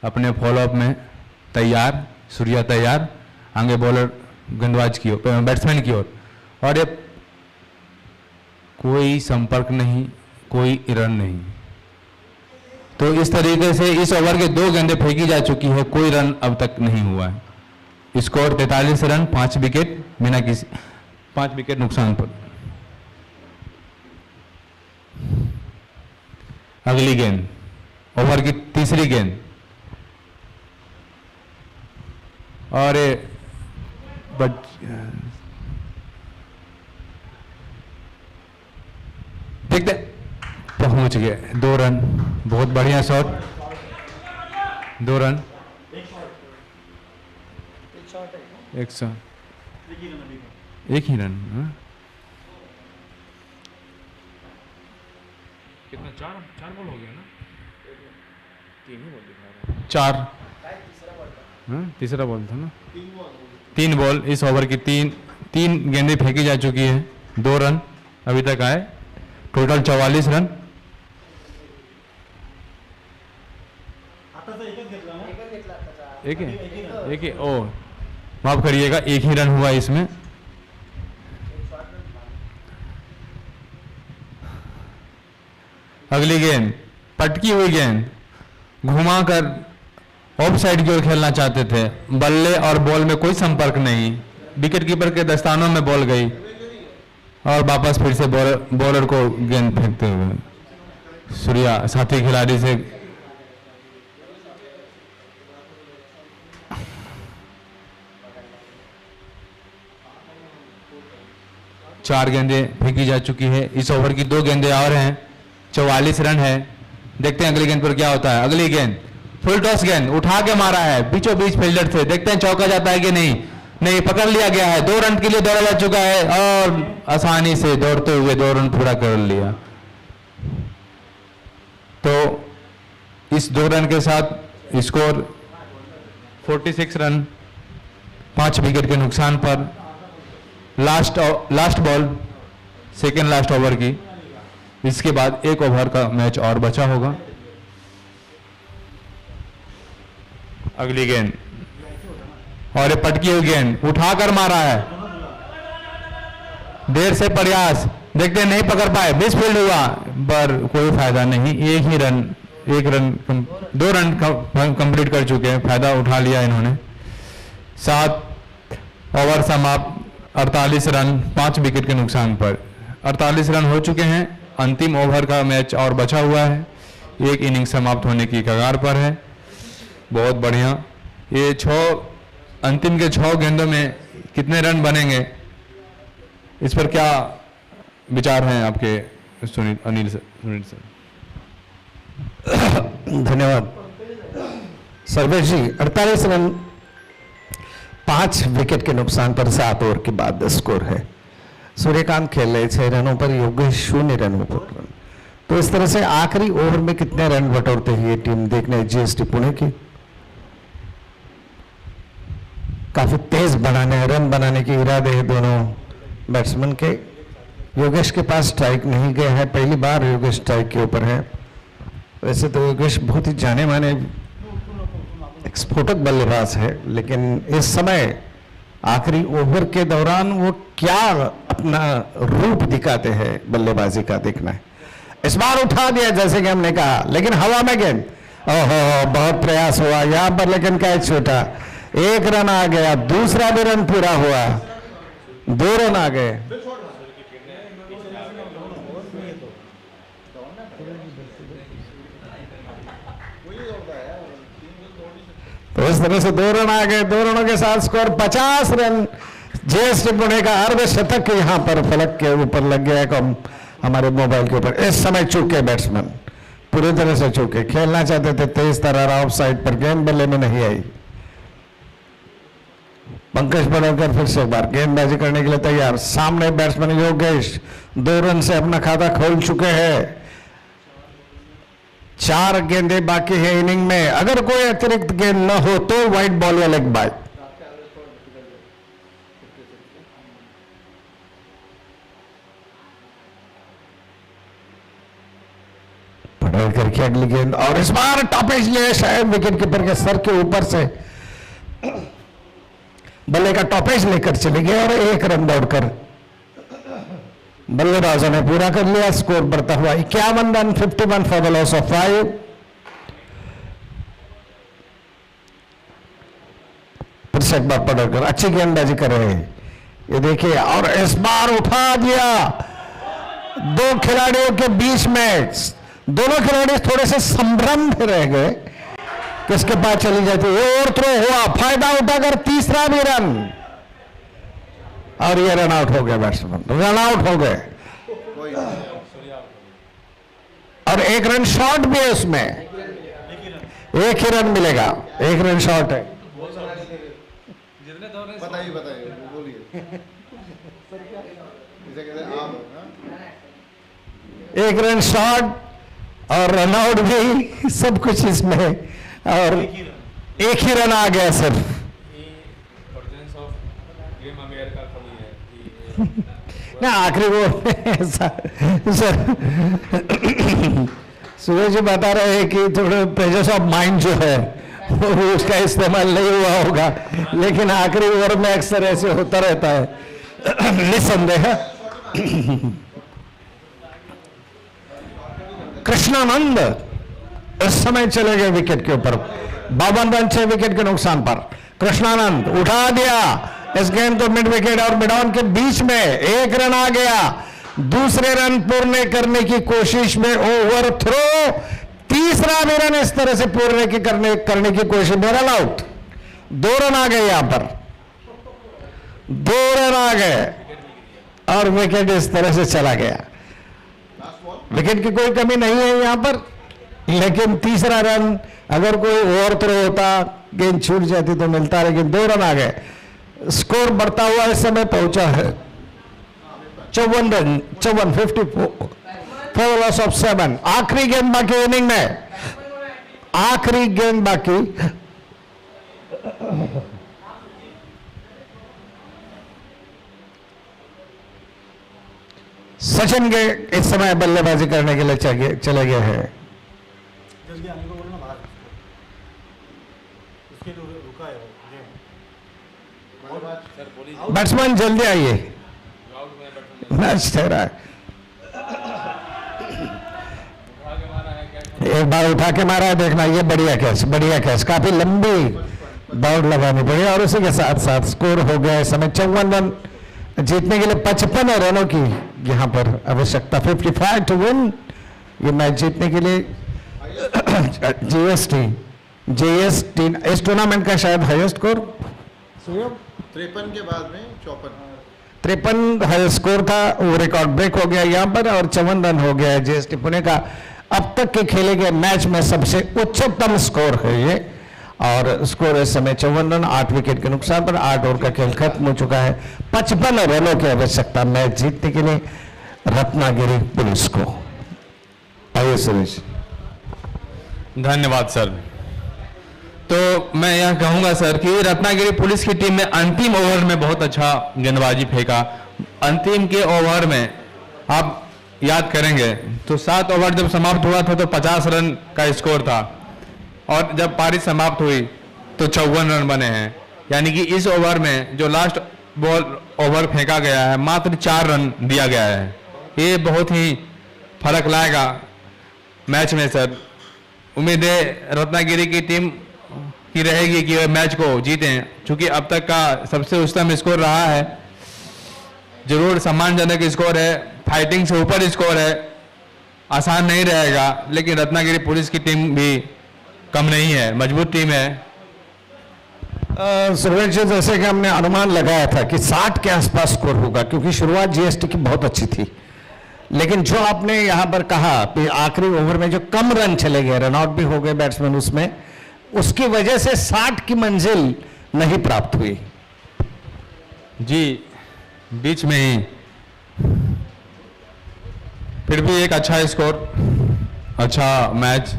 अपने फॉलोअप में तैयार, सूर्या तैयार, आगे बॉलर गेंदबाज की ओर, बैट्समैन की ओर, और ये कोई संपर्क नहीं, कोई रन नहीं। तो इस तरीके से इस ओवर के 2 गेंदें फेंकी जा चुकी है, कोई रन अब तक नहीं हुआ है। स्कोर 43 रन 5 विकेट बिना किसी 5 विकेट नुकसान पर। अगली गेंद ओवर की तीसरी गेंद, और देखते पहुंच गए। 2 रन, बहुत बढ़िया शॉट। 2 रन, एक ही रन। कितना 4 बॉल हो गया ना? 3 ही बॉल दिखा रहा है। 4, तीसरा बॉल था ना? 3 बॉल इस ओवर की 3 गेंदें फेंकी जा चुकी है। 2 रन अभी तक आए, टोटल 44 रन। एक ही ओ माफ करिएगा, 1 ही रन हुआ इसमें। अगली गेंद पटकी हुई गेंद, घुमाकर ऑफ साइड की ओर खेलना चाहते थे। बल्ले और बॉल में कोई संपर्क नहीं, विकेट कीपर के दस्तानों में बॉल गई और वापस फिर से बॉलर को गेंद फेंकते हुए सूर्या साथी खिलाड़ी से चार गेंदें फेंकी जा चुकी है। इस ओवर की 2 गेंदें और हैं, 44 रन है। देखते हैं अगली गेंद पर क्या होता है। अगली गेंद फुल टॉस गेंद उठा के मारा है बीचों बीच फील्डर से, देखते हैं चौका जाता है कि नहीं। नहीं, पकड़ लिया गया है। 2 रन के लिए दौड़ा जा चुका है और आसानी से दौड़ते हुए 2 रन पूरा कर लिया। तो इस 2 रन के साथ स्कोर 46 रन 5 विकेट के नुकसान पर। Last ball second last over की, इसके बाद 1 ओवर का मैच और बचा होगा। अगली गेंद और ये पटकी हुई गेंद उठाकर मारा है, देर से प्रयास, देखते हैं नहीं पकड़ पाए, मिस फील्ड हुआ पर कोई फायदा नहीं। 2 रन कंप्लीट कर चुके हैं, फायदा उठा लिया इन्होंने। 7 ओवर समाप्त, 48 रन 5 विकेट के नुकसान पर। 48 रन हो चुके हैं, अंतिम ओवर का मैच और बचा हुआ है, 1 इनिंग समाप्त होने की कगार पर है। बहुत बढ़िया। ये अंतिम के 6 गेंदों में कितने रन बनेंगे, इस पर क्या विचार हैं आपके अनिल सर? धन्यवाद सर्वेश जी। 48 रन 5 विकेट के नुकसान पर 7 ओवर के बाद स्कोर है। सूर्यकांत खेल रहे 6 रनों पर, योगेश 0 रनों पर। तो इस तरह से आखिरी ओवर में कितने रन बटोरते हैं ये टीम, देखने जीएसटी पुणे की। काफी तेज रन बनाने के इरादे हैं दोनों बैट्समैन के। योगेश के पास स्ट्राइक नहीं गया है, पहली बार योगेश स्ट्राइक के ऊपर है। वैसे तो योगेश बहुत ही जाने माने एक स्फोटक बल्लेबाज है, लेकिन इस समय आखिरी ओवर के दौरान वो क्या अपना रूप दिखाते हैं बल्लेबाजी का देखना है। इस बार उठा दिया जैसे कि हमने कहा, लेकिन हवा में गेंद, ओहो बहुत प्रयास हुआ यहाँ पर, लेकिन कैच छूटा। 1 रन आ गया, दूसरा भी रन पूरा हुआ, 2 रन आ गए। तो इस तरह से 2 रन आ गए, 2 रनों के साथ स्कोर 50 रन। जेएसटी पुणे का अर्धशतक यहां पर फलक के ऊपर लग गया, कम हमारे मोबाइल के ऊपर। इस समय चूके बैट्समैन पूरी तरह से चूके, खेलना चाहते थे तेज तरार ऑफ साइड पर, गेंद बल्ले में नहीं आई। पंकज पड़ोकर फिर से एक बार गेंदबाजी करने के लिए तैयार। सामने बैट्समैन योगेश 2 रन से अपना खाता खोल चुके हैं। 4 गेंदें बाकी है इनिंग में। अगर कोई अतिरिक्त गेंद न हो तो व्हाइट बॉल या लेग बाय। पड़ोकर की अगली गेंद और इस बार टॉपेज ले, शायद विकेट कीपर के सर के ऊपर से बल्ले का टॉपेज लेकर चले गए और 1 रन दौड़कर बल्लेबाजों ने पूरा कर लिया। स्कोर बढ़ता हुआ 51 run 51 for the loss of 5। फिर से एक बार पकड़कर अच्छी गेंदबाजी कर रहे हैं, ये देखिए, और इस बार उठा दिया। 2 खिलाड़ियों के बीच में दोनों खिलाड़ी थोड़े से संभ्रम में रह गए, किसके पास चली जाती है। और थ्रो हुआ, फायदा उठाकर तीसरा भी रन, और ये रन आउट हो गया, बैट्समैन रन आउट हो गए। और 1 रन शॉट भी है उसमें, 1 ही रन मिलेगा, 1 रन शॉट है। बताइए बोलिए। 1 रन शॉट और रन आउट भी, सब कुछ इसमें, और 1 ही रन आ गया सिर्फ। ना आखिरी वो ऐसा सर सूरज जी बता रहे हैं कि थोड़ा प्रेजेंस ऑफ माइंड जो है वो उसका इस्तेमाल नहीं हुआ होगा, लेकिन आखिरी ओवर में अक्सर ऐसे होता रहता है निसंदेह। कृष्णानंद इस समय चले गए विकेट के ऊपर, 52 रन 6 विकेट के नुकसान पर। कृष्णानंद उठा दिया, इस गेंद को मिड विकेट और मिड ऑन के बीच में एक रन आ गया। दूसरे रन पूर्ण करने की कोशिश में ओवर थ्रो, तीसरा भी रन इस तरह से पूर्ण की करने की कोशिश में रन आउट। 2 रन आ गए यहां पर, 2 रन आ गए और विकेट इस तरह से चला गया। विकेट की कोई कमी नहीं है यहां पर, लेकिन तीसरा रन अगर कोई ओवर थ्रो होता, गेंद छूट जाती तो मिलता, लेकिन 2 रन आ गए। स्कोर बढ़ता हुआ इस समय पहुंचा है 54 रन, 54 लॉस ऑफ 7। आखिरी गेंद बाकी इनिंग में, आखिरी गेंद बाकी। सचिन के इस समय बल्लेबाजी करने के लिए चले गए हैं। बैट्समैन जल्दी आइए, मैच ठहरा है। एक बार उठा के मारा है, देखना, ये बढ़िया कैच, बढ़िया कैच, काफी लंबी दौड़ लगानी पड़ी और उसी के साथ साथ स्कोर हो गया इस समय 54 रन। जीतने के लिए 55 रनों की यहां पर आवश्यकता, 55 टू विन ये मैच जीतने के लिए। जीएसटी इस टूर्नामेंट का शायद हाईएस्ट स्कोर 53 के बाद में 53 हाईएस्ट स्कोर था, वो रिकॉर्ड ब्रेक हो गया यहां पर और 54 रन हो गया है जीएसटी पुणे का। अब तक के खेले गए मैच में सबसे उच्चतम स्कोर है ये और स्कोर इस समय 54 रन, 8 विकेट के नुकसान पर। 8 ओवर का खेल खत्म हो चुका है। 55 रनों की आवश्यकता मैच जीतने के लिए रत्नागिरी पुलिस को। आइए सुरेश। धन्यवाद सर। तो मैं यह कहूंगा सर कि रत्नागिरी पुलिस की टीम ने अंतिम ओवर में बहुत अच्छा गेंदबाजी फेंका। अंतिम के ओवर में आप याद करेंगे तो 7 ओवर जब समाप्त हुआ था तो 50 रन का स्कोर था और जब पारी समाप्त हुई तो 54 रन बने हैं। यानी कि इस ओवर में जो लास्ट बॉल ओवर फेंका गया है मात्र 4 रन दिया गया है। ये बहुत ही फर्क लाएगा मैच में सर। उम्मीद है रत्नागिरी की टीम की रहेगी कि वे मैच को जीतें, क्योंकि अब तक का सबसे उच्चतम स्कोर रहा है। जरूर सम्मानजनक स्कोर है, फाइटिंग से ऊपर स्कोर है, आसान नहीं रहेगा, लेकिन रत्नागिरी पुलिस की टीम भी कम नहीं है, मजबूत टीम है। सुरेश जी, जैसे कि हमने अनुमान लगाया था कि 60 के आसपास स्कोर होगा, क्योंकि शुरुआत जीएसटी की बहुत अच्छी थी, लेकिन जो आपने यहां पर कहा कि आखिरी ओवर में जो कम रन चले गए, रन आउट भी हो गए बैट्समैन उसमें, उसकी वजह से 60 की मंजिल नहीं प्राप्त हुई। जी, बीच में ही फिर भी एक अच्छा स्कोर, अच्छा मैच।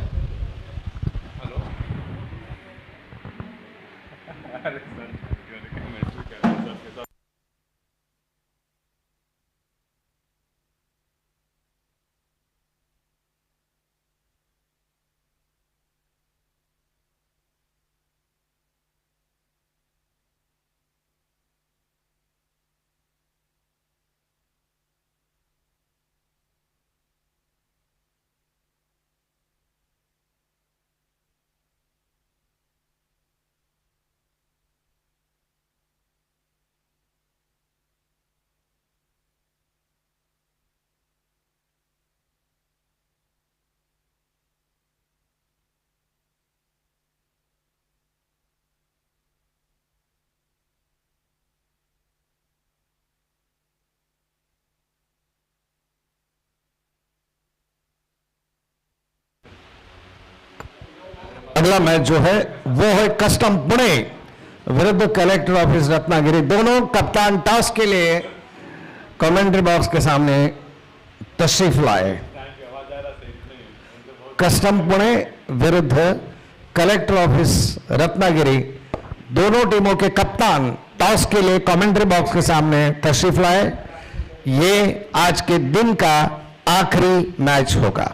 अगला मैच जो है वो है कस्टम पुणे विरुद्ध कलेक्टर ऑफिस रत्नागिरी। दोनों कप्तान टॉस के लिए कमेंट्री बॉक्स के सामने तशरीफ लाए। कस्टम पुणे विरुद्ध कलेक्टर ऑफिस रत्नागिरी, दोनों टीमों के कप्तान टॉस के लिए कमेंट्री बॉक्स के सामने तशरीफ लाए। ये आज के दिन का आखिरी मैच होगा।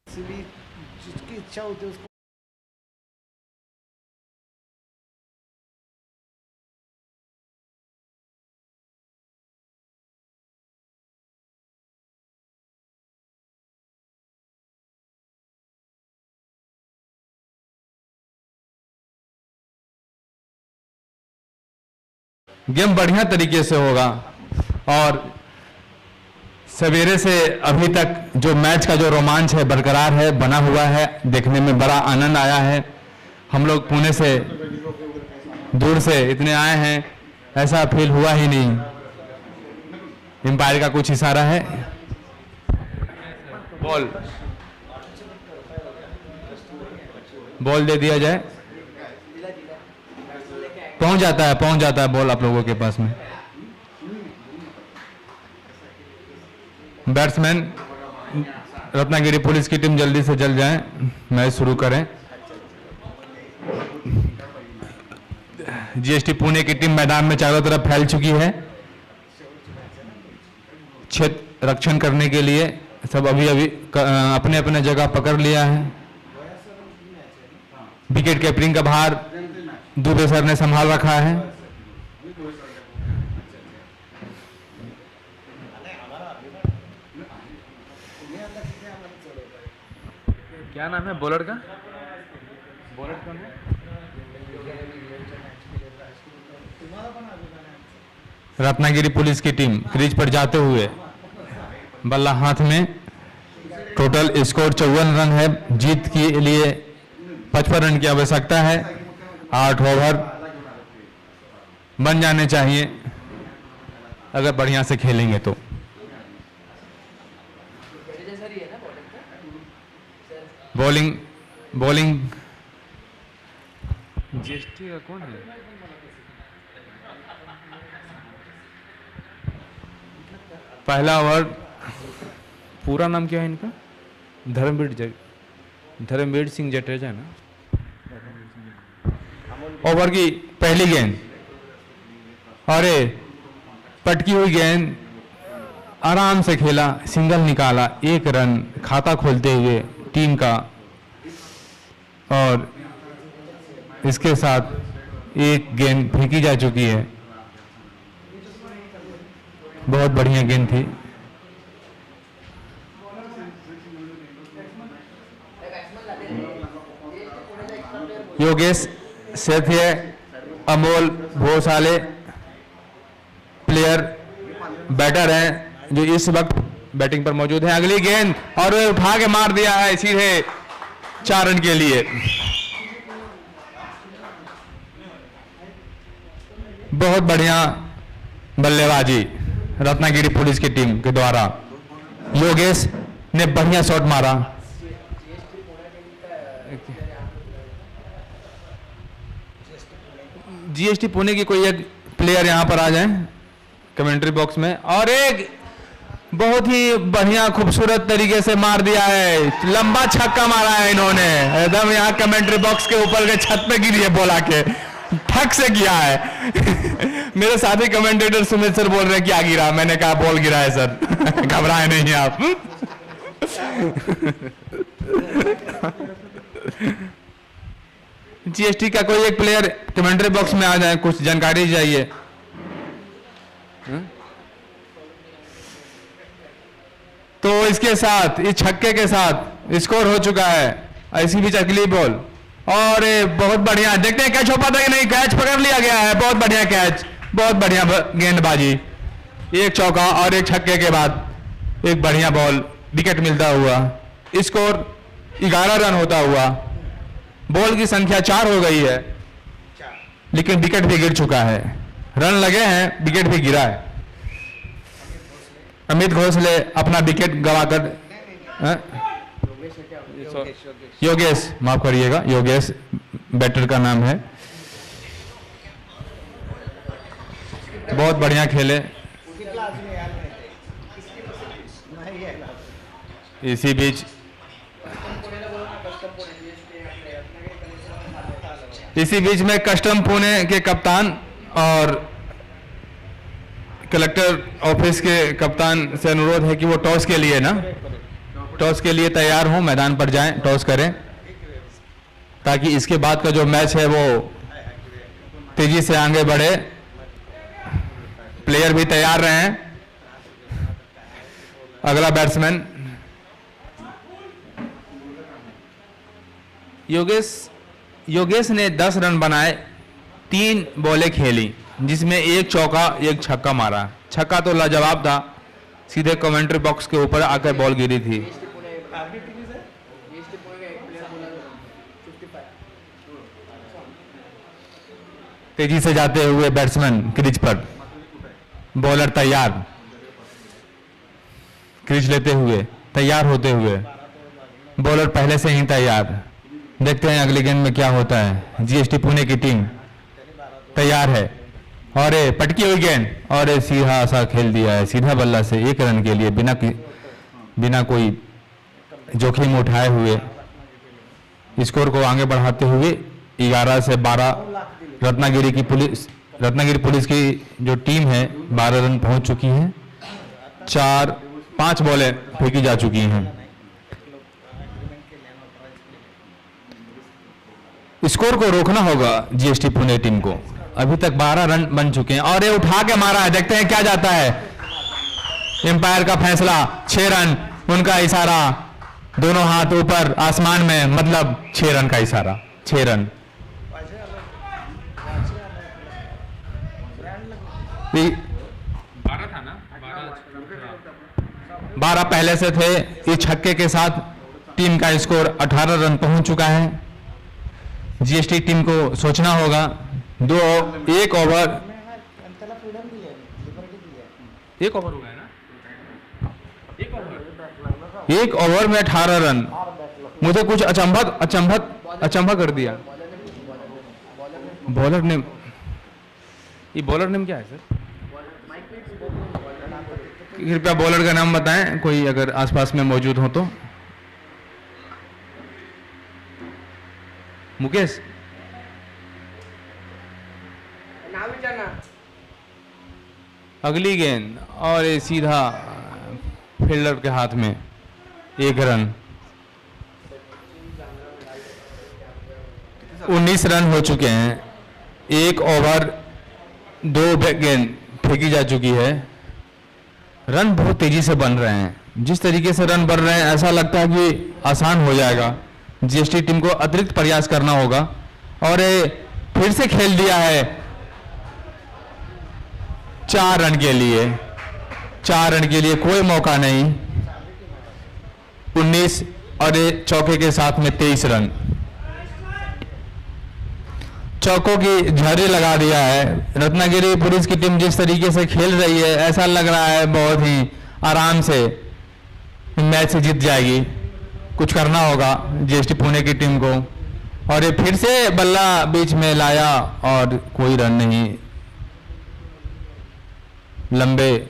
जिसकी इच्छा होती है उसको गेम बढ़िया तरीके से होगा और सवेरे से अभी तक जो मैच का जो रोमांच है बरकरार है, बना हुआ है, देखने में बड़ा आनंद आया है। हम लोग पुणे से दूर से इतने आए हैं, ऐसा फील हुआ ही नहीं। एम्पायर का कुछ इशारा है, बॉल दे दिया जाए, पहुंच जाता है बॉल आप लोगों के पास में। बैट्समैन रत्नागिरी पुलिस की टीम जल्दी से जल्द जाए, मैच शुरू करें। जीएसटी पुणे की टीम मैदान में चारों तरफ फैल चुकी है क्षेत्र रक्षण करने के लिए। सब अभी अपने अपने जगह पकड़ लिया है। विकेट कीपिंग का भार दुबे सर ने संभाल रखा है। क्या नाम है बॉलर का? बॉलर कौन है? रत्नागिरी पुलिस की टीम क्रीज पर जाते हुए, बल्ला हाथ में। टोटल स्कोर 54 रन है। जीत के लिए 55 रन की आवश्यकता है। 8 ओवर बन जाने चाहिए अगर बढ़िया से खेलेंगे तो। बॉलिंग जीएसटी का कौन है? पहला ओवर, पूरा नाम क्या है इनका? धर्मवीर सिंह जडेजा ना। ओवर की पहली गेंद, अरे पटकी हुई गेंद, आराम से खेला, सिंगल निकाला, 1 रन खाता खोलते हुए टीम का। और इसके साथ एक गेंद फेंकी जा चुकी है। बहुत बढ़िया गेंद थी। योगेश सेठिया, अमोल भोसाले प्लेयर बैटर हैं जो इस वक्त बैटिंग पर मौजूद है। अगली गेंद और उठा के मार दिया है सीधे 4 रन के लिए। बहुत बढ़िया बल्लेबाजी रत्नागिरी पुलिस की टीम के द्वारा। योगेश ने बढ़िया शॉट मारा। जीएसटी पुणे की कोई एक प्लेयर यहां पर आ जाए कमेंट्री बॉक्स में। और एक बहुत ही बढ़िया खूबसूरत तरीके से मार दिया है, लंबा छक्का मारा है इन्होंने, एकदम यहाँ कमेंट्री बॉक्स के ऊपर के छत पे गिरी है, बोला के ठक से किया है। मेरे साथी कमेंटेटर सुमित सर बोल रहे हैं क्या गिरा, मैंने कहा बॉल गिरा है सर। घबराए नहीं आप। जीएसटी का कोई एक प्लेयर कमेंट्री बॉक्स में आ जाए, कुछ जानकारी चाहिए। तो इसके साथ, इस छक्के के साथ स्कोर हो चुका है। ऐसी भी अगली बॉल, और बहुत बढ़िया, देखते हैं कैच हो पाता है कि नहीं। कैच पकड़ लिया गया है, बहुत बढ़िया कैच, बहुत बढ़िया गेंदबाजी। एक चौका और एक छक्के के बाद एक बढ़िया बॉल, विकेट मिलता हुआ, स्कोर 11 रन होता हुआ। बॉल की संख्या 4 हो गई है, लेकिन विकेट भी गिर चुका है। रन लगे हैं, विकेट भी गिरा है। अमित घोषले अपना विकेट गवाकर, योगेश, माफ करिएगा, योगेश बैटर का नाम है। बहुत बढ़िया खेले। इसी बीच में कस्टम पुणे के कप्तान और कलेक्टर ऑफिस के कप्तान से अनुरोध है कि वो टॉस के लिए टॉस के लिए तैयार हों, मैदान पर जाएं, टॉस करें, ताकि इसके बाद का जो मैच है वो तेजी से आगे बढ़े। प्लेयर भी तैयार रहें। अगला बैट्समैन योगेश ने 10 रन बनाए, 3 बॉलें खेली, जिसमें एक चौका एक छक्का मारा। छक्का तो लाजवाब था, सीधे कमेंट्री बॉक्स के ऊपर आकर बॉल गिरी थी। तेजी से जाते हुए बैट्समैन क्रीज पर, बॉलर तैयार, क्रीज लेते हुए, तैयार होते हुए, बॉलर पहले से ही तैयार। देखते हैं अगली गेंद में क्या होता है। जीएसटी पुणे की टीम तैयार है और ये पटकी हुई गेंद और ये सीधा सा खेल दिया है, सीधा बल्ला से 1 रन के लिए बिना कोई जोखिम उठाए हुए स्कोर को आगे बढ़ाते हुए 11 से 12 रत्नागिरी पुलिस की जो टीम है 12 रन पहुंच चुकी है। 5 बॉलें फेंकी जा चुकी हैं। स्कोर को रोकना होगा जीएसटी पुणे टीम को। अभी तक 12 रन बन चुके हैं और ये उठा के मारा है, देखते हैं क्या जाता है। एम्पायर का फैसला 6 रन, उनका इशारा, दोनों हाथ ऊपर आसमान में, मतलब 6 रन का इशारा, 6 रन। 12 था ना, 12 पहले से थे। इस छक्के के साथ टीम का स्कोर 18 रन पहुंच चुका है। जीएसटी टीम को सोचना होगा। 1 ओवर हुआ है ना, 1 ओवर में 18 रन। मुझे कुछ अचंभा कर दिया। बॉलर नेम, ये बॉलर नेम क्या है सर? कृपया बॉलर का नाम बताएं, कोई अगर आसपास में मौजूद हो तो। मुकेश, अगली गेंद और ये सीधा फील्डर के हाथ में, 1 रन। 19 रन हो चुके हैं। 1 ओवर 2 गेंद फेंकी जा चुकी है। रन बहुत तेजी से बन रहे हैं। जिस तरीके से रन बन रहे हैं ऐसा लगता है कि आसान हो जाएगा। जीएसटी टीम को अतिरिक्त प्रयास करना होगा और ये फिर से खेल दिया है 4 रन के लिए। 4 रन के लिए कोई मौका नहीं। 19 और ये चौके के साथ में 23 रन। चौकों की झड़ी लगा दिया है। रत्नागिरी पुलिस की टीम जिस तरीके से खेल रही है ऐसा लग रहा है बहुत ही आराम से मैच जीत जाएगी। कुछ करना होगा जीएसटी पुणे की टीम को। और ये फिर से बल्ला बीच में लाया और कोई रन नहीं। लंबे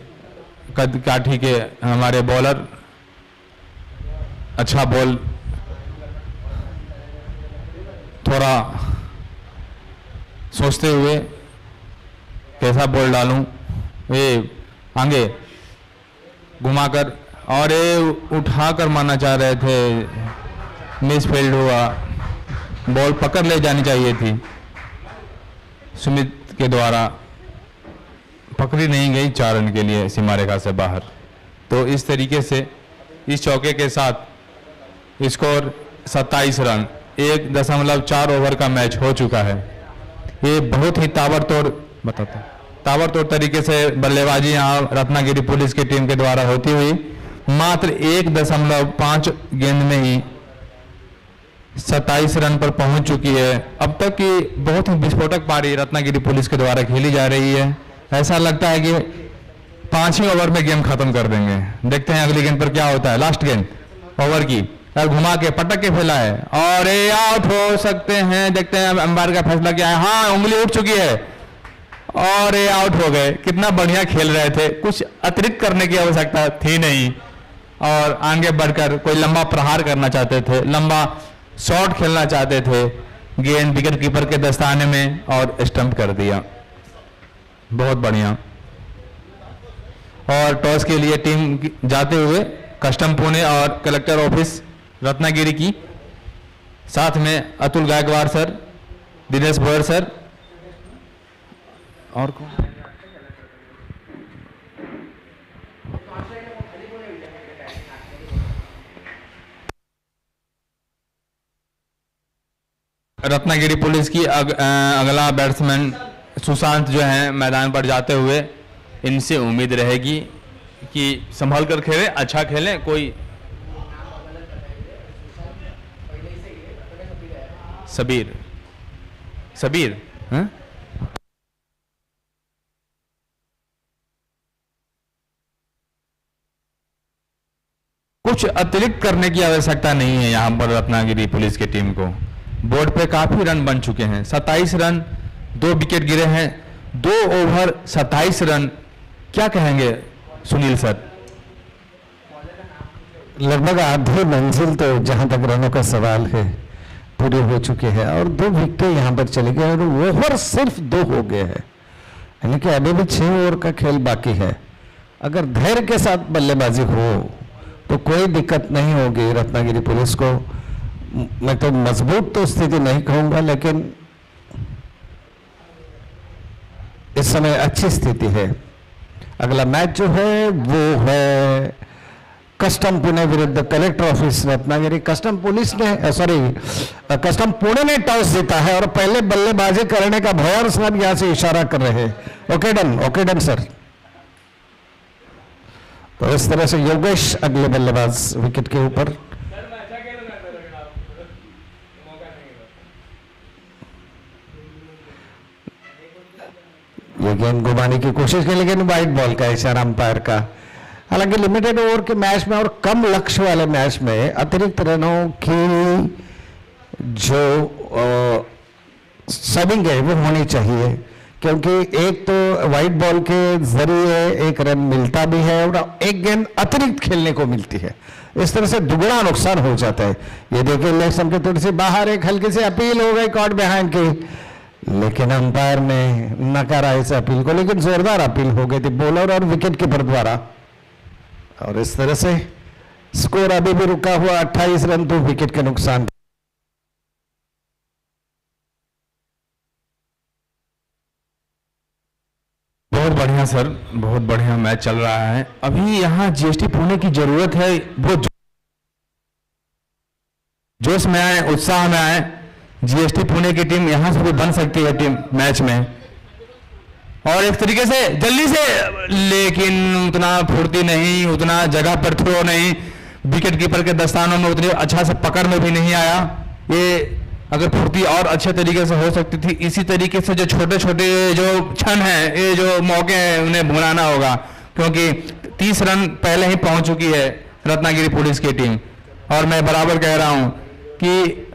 कद काठी के हमारे बॉलर अच्छा बॉल, थोड़ा सोचते हुए कैसा बॉल डालूं, ये आगे घुमाकर और ये उठाकर मारना चाह रहे थे, मिस फील्ड हुआ। बॉल पकड़ ले जानी चाहिए थी, सुमित के द्वारा पकड़ी नहीं गई। 4 रन के लिए सीमा रेखा से बाहर। तो इस तरीके से इस चौके के साथ स्कोर 27 रन। 1.4 ओवर का मैच हो चुका है। ये बहुत ही ताबड़तोड़ तरीके से बल्लेबाजी यहाँ रत्नागिरी पुलिस की टीम के द्वारा होती हुई मात्र 1.5 गेंद में ही 27 रन पर पहुंच चुकी है। अब तक की बहुत ही विस्फोटक पारी रत्नागिरी पुलिस के द्वारा खेली जा रही है। ऐसा लगता है कि 5 ही ओवर में गेम खत्म कर देंगे। देखते हैं अगली गेंद पर क्या होता है। लास्ट गेंद ओवर की और घुमा के पटक के फैला है और ये आउट हो सकते हैं। देखते हैं अंपायर का फैसला क्या है। हाँ, उंगली उठ चुकी है और ये आउट हो गए। कितना बढ़िया खेल रहे थे, कुछ अतिरिक्त करने की आवश्यकता थी नहीं और आगे बढ़कर कोई लंबा प्रहार करना चाहते थे, लंबा शॉट खेलना चाहते थे। गेंद विकेट कीपर के दस्ताने में और स्टंप कर दिया। बहुत बढ़िया। और टॉस के लिए टीम जाते हुए कस्टम पुणे और कलेक्टर ऑफिस रत्नागिरी की, साथ में अतुल गायकवाड़ सर, दिनेश भोयर सर और कौन, रत्नागिरी पुलिस की अगला बैट्समैन सुशांत जो हैं मैदान पर जाते हुए, इनसे उम्मीद रहेगी कि संभल कर खेलें, अच्छा खेलें। कोई सबीर सबीर हैं? कुछ अतिरिक्त करने की आवश्यकता नहीं है यहाँ पर रत्नागिरी पुलिस की टीम को। बोर्ड पे काफी रन बन चुके हैं, 27 रन, 2 विकेट गिरे हैं, 2 ओवर 27 रन। क्या कहेंगे सुनील सर? लगभग आधी मंजिल तो जहां तक रनों का सवाल है पूरे हो चुके हैं और 2 विकेट यहां पर चले गए और ओवर सिर्फ 2 हो गए हैं, यानी कि अभी भी 6 ओवर का खेल बाकी है। अगर धैर्य के साथ बल्लेबाजी हो तो कोई दिक्कत नहीं होगी रत्नागिरी पुलिस को। मैं तो मजबूत तो स्थिति नहीं कहूंगा, लेकिन इस समय अच्छी स्थिति है। अगला मैच जो है वो है कस्टम पुणे विरुद्ध collector office Ratnagiri. Custom police ने कस्टम पुणे ने टॉस जीता है और पहले बल्लेबाजी करने का भैया साहब यहां से इशारा कर रहे हैं। Okay done sir. तो इस तरह से योगेश अगले बल्लेबाज विकेट के ऊपर। ये गेंद घुमाने की कोशिश की, लेकिन वाइट बॉल का इशारा अंपायर का। हालांकि लिमिटेड ओवर के मैच में और कम लक्ष्य वाले मैच में अतिरिक्त रनों की जो सेविंग है वो होनी चाहिए, क्योंकि एक तो वाइट बॉल के जरिए 1 रन मिलता भी है और 1 गेंद अतिरिक्त खेलने को मिलती है। इस तरह से दुगना नुकसान हो जाता है। ये देखिए लेग स्टंप के थोड़ी सी बाहर एक हल्की सी अपील हो गई कॉट बिहाइंड की, लेकिन अंपायर ने नकारा इस अपील को, लेकिन जोरदार अपील हो गई थी बॉलर और विकेट कीपर द्वारा। और इस तरह से स्कोर अभी भी रुका हुआ 28 रन 2 विकेट के नुकसान। बहुत बढ़िया सर, बहुत बढ़िया मैच चल रहा है। अभी यहाँ जीएसटी पुणे की जरूरत है, वो जोश में आए, उत्साह में आए। जीएसटी पुणे की टीम यहां से भी बन सकती है टीम मैच में, और एक तरीके से जल्दी से, लेकिन उतना फुर्ती नहीं, उतना जगह पर थ्रो नहीं, विकेट कीपर के दस्तानों में उतनी अच्छा से पकड़ में भी नहीं आया। ये अगर फुर्ती और अच्छे तरीके से हो सकती थी। इसी तरीके से जो छोटे छोटे जो क्षण हैं, ये जो मौके हैं, उन्हें भुनाना होगा, क्योंकि 30 रन पहले ही पहुंच चुकी है रत्नागिरी पुलिस की टीम। और मैं बराबर कह रहा हूं कि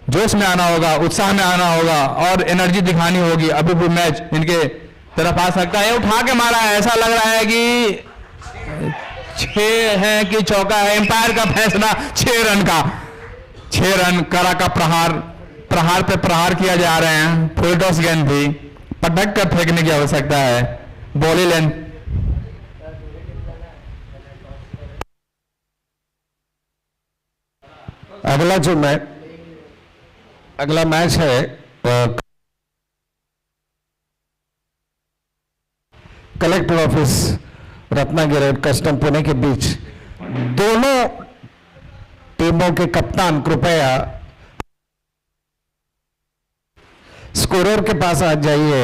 जोश में आना होगा, उत्साह में आना होगा और एनर्जी दिखानी होगी। अभी भी मैच इनके तरफ आ सकता है। उठा के मारा है, ऐसा लग रहा है कि 6 है कि चौका है। एम्पायर का फैसला 6 रन का, 6 रन। कड़ा का प्रहार पे प्रहार किया जा रहे हैं। फुल टॉस गेंद भी पटक कर फेंकने की आवश्यकता है। बॉली लेंथ अगला मैच है कलेक्टर ऑफिस रत्नागिरी और कस्टम पुणे के बीच। दोनों टीमों के कप्तान कृपया स्कोरर के पास आ जाइए।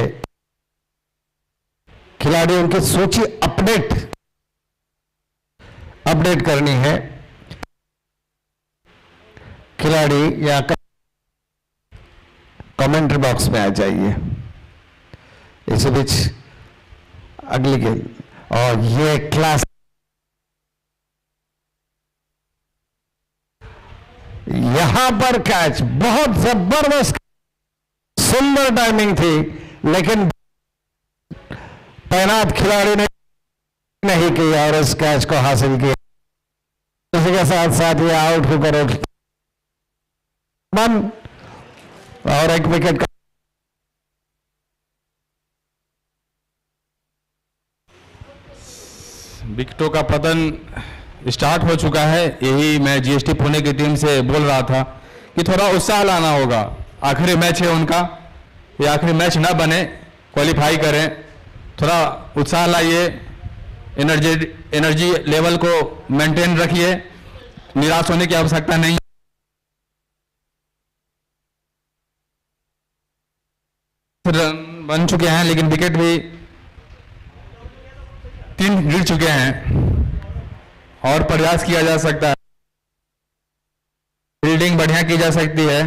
खिलाड़ियों की सूची अपडेट करनी है। खिलाड़ी या कमेंट्री बॉक्स में आ जाइए। इसी बीच अगली गेंद, और ये क्लास, यहां पर कैच, बहुत जबरदस्त सुंदर टाइमिंग थी, लेकिन तैनात खिलाड़ी ने नहीं किया और इस कैच को हासिल किया। इसी के साथ साथ ये आउट होकर बंद और 1 विकेट का विकेटों का पतन स्टार्ट हो चुका है। यही मैं जीएसटी पुणे की टीम से बोल रहा था कि थोड़ा उत्साह लाना होगा। आखिरी मैच है उनका, ये आखिरी मैच ना बने, क्वालिफाई करें। थोड़ा उत्साह लाइए, एनर्जी लेवल को मेंटेन रखिए, निराश होने की आवश्यकता नहीं। रन रन बन चुके हैं, लेकिन विकेट भी 3 गिर चुके हैं और प्रयास किया जा सकता है, फील्डिंग बढ़िया की जा सकती है।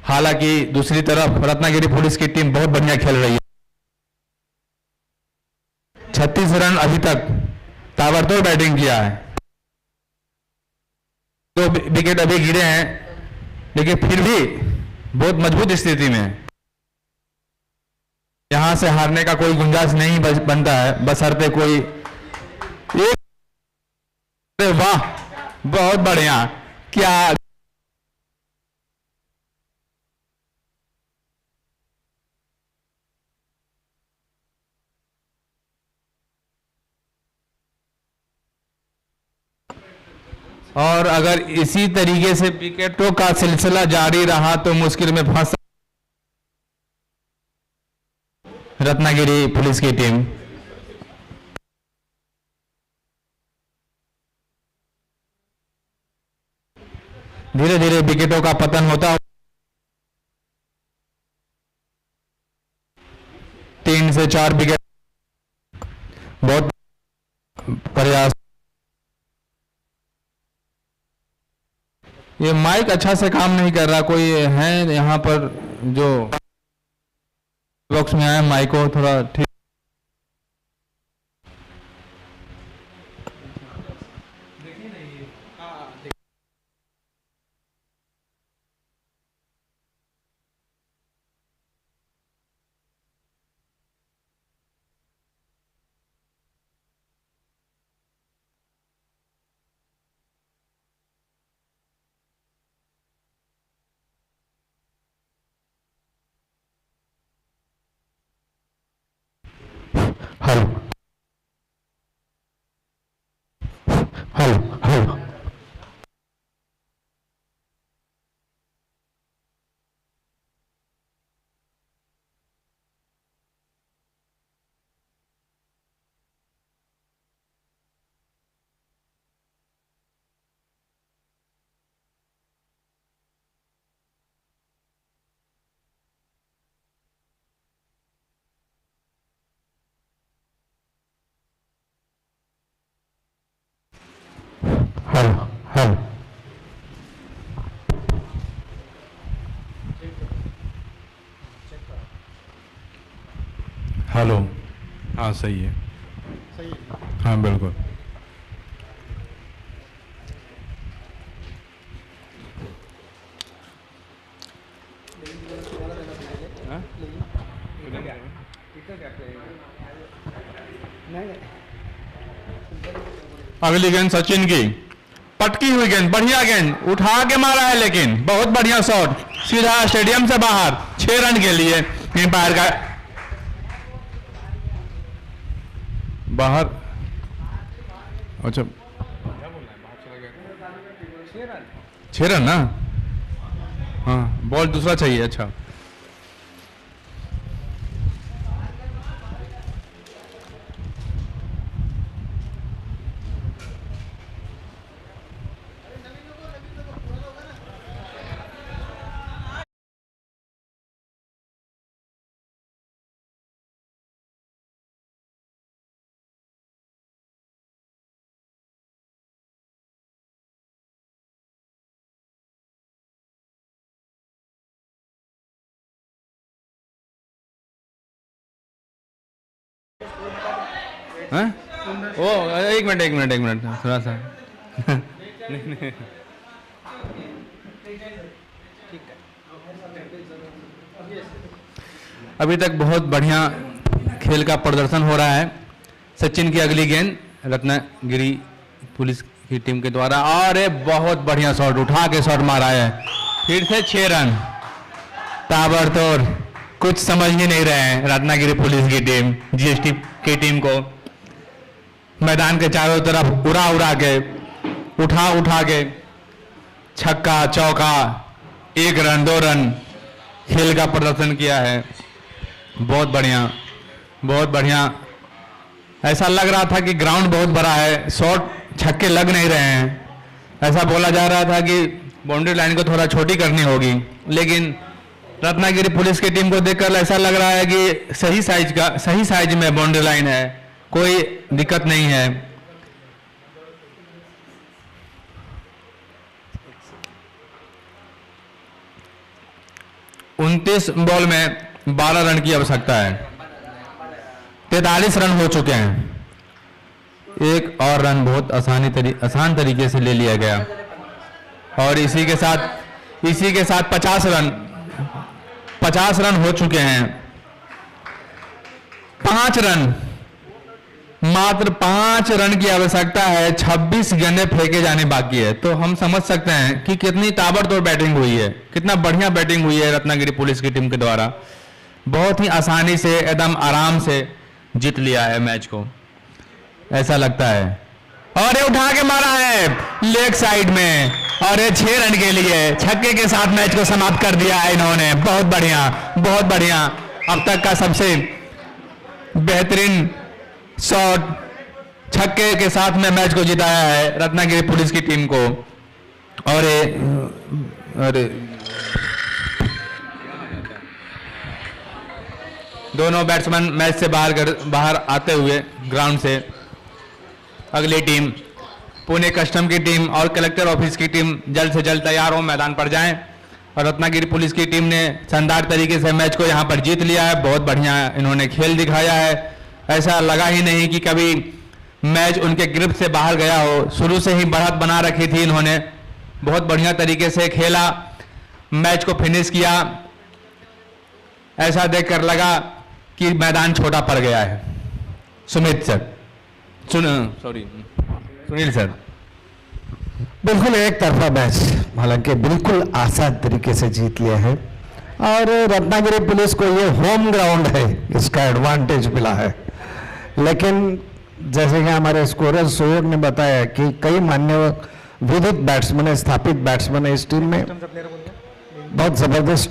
हालांकि दूसरी तरफ रत्नागिरी पुलिस की टीम बहुत बढ़िया खेल रही है। 36 रन अभी तक ताबड़तोड़ बैटिंग किया है। 2 विकेट अभी गिरे हैं, लेकिन फिर भी बहुत मजबूत स्थिति में। यहां से हारने का कोई गुंजाइश नहीं बनता है, बशर्ते कोई एक। अरे वाह, बहुत बढ़िया। क्या और अगर इसी तरीके से विकेटों का सिलसिला जारी रहा तो मुश्किल में फंस रत्नागिरी पुलिस की टीम। धीरे धीरे विकेटों का पतन होता, 3 से 4 विकेट, बहुत प्रयास। ये माइक अच्छा से काम नहीं कर रहा, कोई है यहाँ पर जो बॉक्स में आया, माइक को थोड़ा ठीक। Hello hello hello. Hello hello. Hello, हाँ सही है, सही है। हाँ बिल्कुल। अगली गेंद सचिन की, पटकी हुई गेंद, बढ़िया गेंद, उठा के मारा है, लेकिन बहुत बढ़िया शॉट, सीधा स्टेडियम से बाहर, 6 रन के लिए एम्पायर का बाहर। अच्छा, 6 रन ना, हाँ बॉल दूसरा चाहिए। अच्छा, हाँ? ओ एक मिनट थोड़ा सा नहीं। अभी तक बहुत बढ़िया खेल का प्रदर्शन हो रहा है। सचिन की अगली गेंद रत्नागिरी पुलिस की टीम के द्वारा, और बहुत बढ़िया शॉट, उठा के शॉट मारा है, फिर से 6 रन, ताबड़तोड़। कुछ समझ ही नहीं रहे हैं रत्नागिरी पुलिस की टीम, जीएसटी की टीम को। मैदान के चारों तरफ उड़ा के, उठा के छक्का चौका, 1 रन 2 रन खेल का प्रदर्शन किया है। बहुत बढ़िया। ऐसा लग रहा था कि ग्राउंड बहुत बड़ा है, शॉट छक्के लग नहीं रहे हैं। ऐसा बोला जा रहा था कि बाउंड्री लाइन को थोड़ा छोटी करनी होगी, लेकिन रत्नागिरी पुलिस की टीम को देखकर ऐसा लग रहा है कि सही साइज में बाउंड्री लाइन है, कोई दिक्कत नहीं है। उनतीस बॉल में 12 रन की आवश्यकता है। 43 रन हो चुके हैं। एक और रन बहुत आसान तरीके से ले लिया गया और इसी के साथ 50 रन हो चुके हैं। 5 रन, मात्र 5 रन की आवश्यकता है। 26 गेंदें फेंके जाने बाकी है। तो हम समझ सकते हैं कि कितनी ताबड़तोड़ बैटिंग हुई है, कितना बढ़िया बैटिंग हुई है रत्नागिरी पुलिस की टीम के द्वारा। बहुत ही आसानी से, एकदम आराम से जीत लिया है मैच को, ऐसा लगता है। और ये उठा के मारा है लेग साइड में और ये 6 रन के लिए छक्के के साथ मैच को समाप्त कर दिया है इन्होंने। बहुत बढ़िया, बहुत बढ़िया। अब तक का सबसे बेहतरीन शॉट, छक्के के साथ में मैच को जिताया है रत्नागिरी पुलिस की टीम को। और अरे दोनों बैट्समैन मैच से बाहर आते हुए ग्राउंड से। अगली टीम पुणे कस्टम की टीम और कलेक्टर ऑफिस की टीम जल्द से जल्द तैयार हो, मैदान पर जाएं। और रत्नागिरी पुलिस की टीम ने शानदार तरीके से मैच को यहां पर जीत लिया है। बहुत बढ़िया इन्होंने खेल दिखाया है। ऐसा लगा ही नहीं कि कभी मैच उनके गिरफ्त से बाहर गया हो। शुरू से ही बढ़त बना रखी थी इन्होंने। बहुत बढ़िया तरीके से खेला, मैच को फिनिश किया। ऐसा देखकर लगा कि मैदान छोटा पड़ गया है। सुनील सर, बिल्कुल एक तरफा मैच, हालांकि बिल्कुल आसान तरीके से जीत लिया है और रत्नागिरी पुलिस को ये होम ग्राउंड है, इसका एडवांटेज मिला है। लेकिन जैसे कि हमारे स्कोरर सोहग ने बताया कि कई मान्य विदित बैट्समैन, स्थापित बैट्समैन है इस टीम में, बहुत जबरदस्त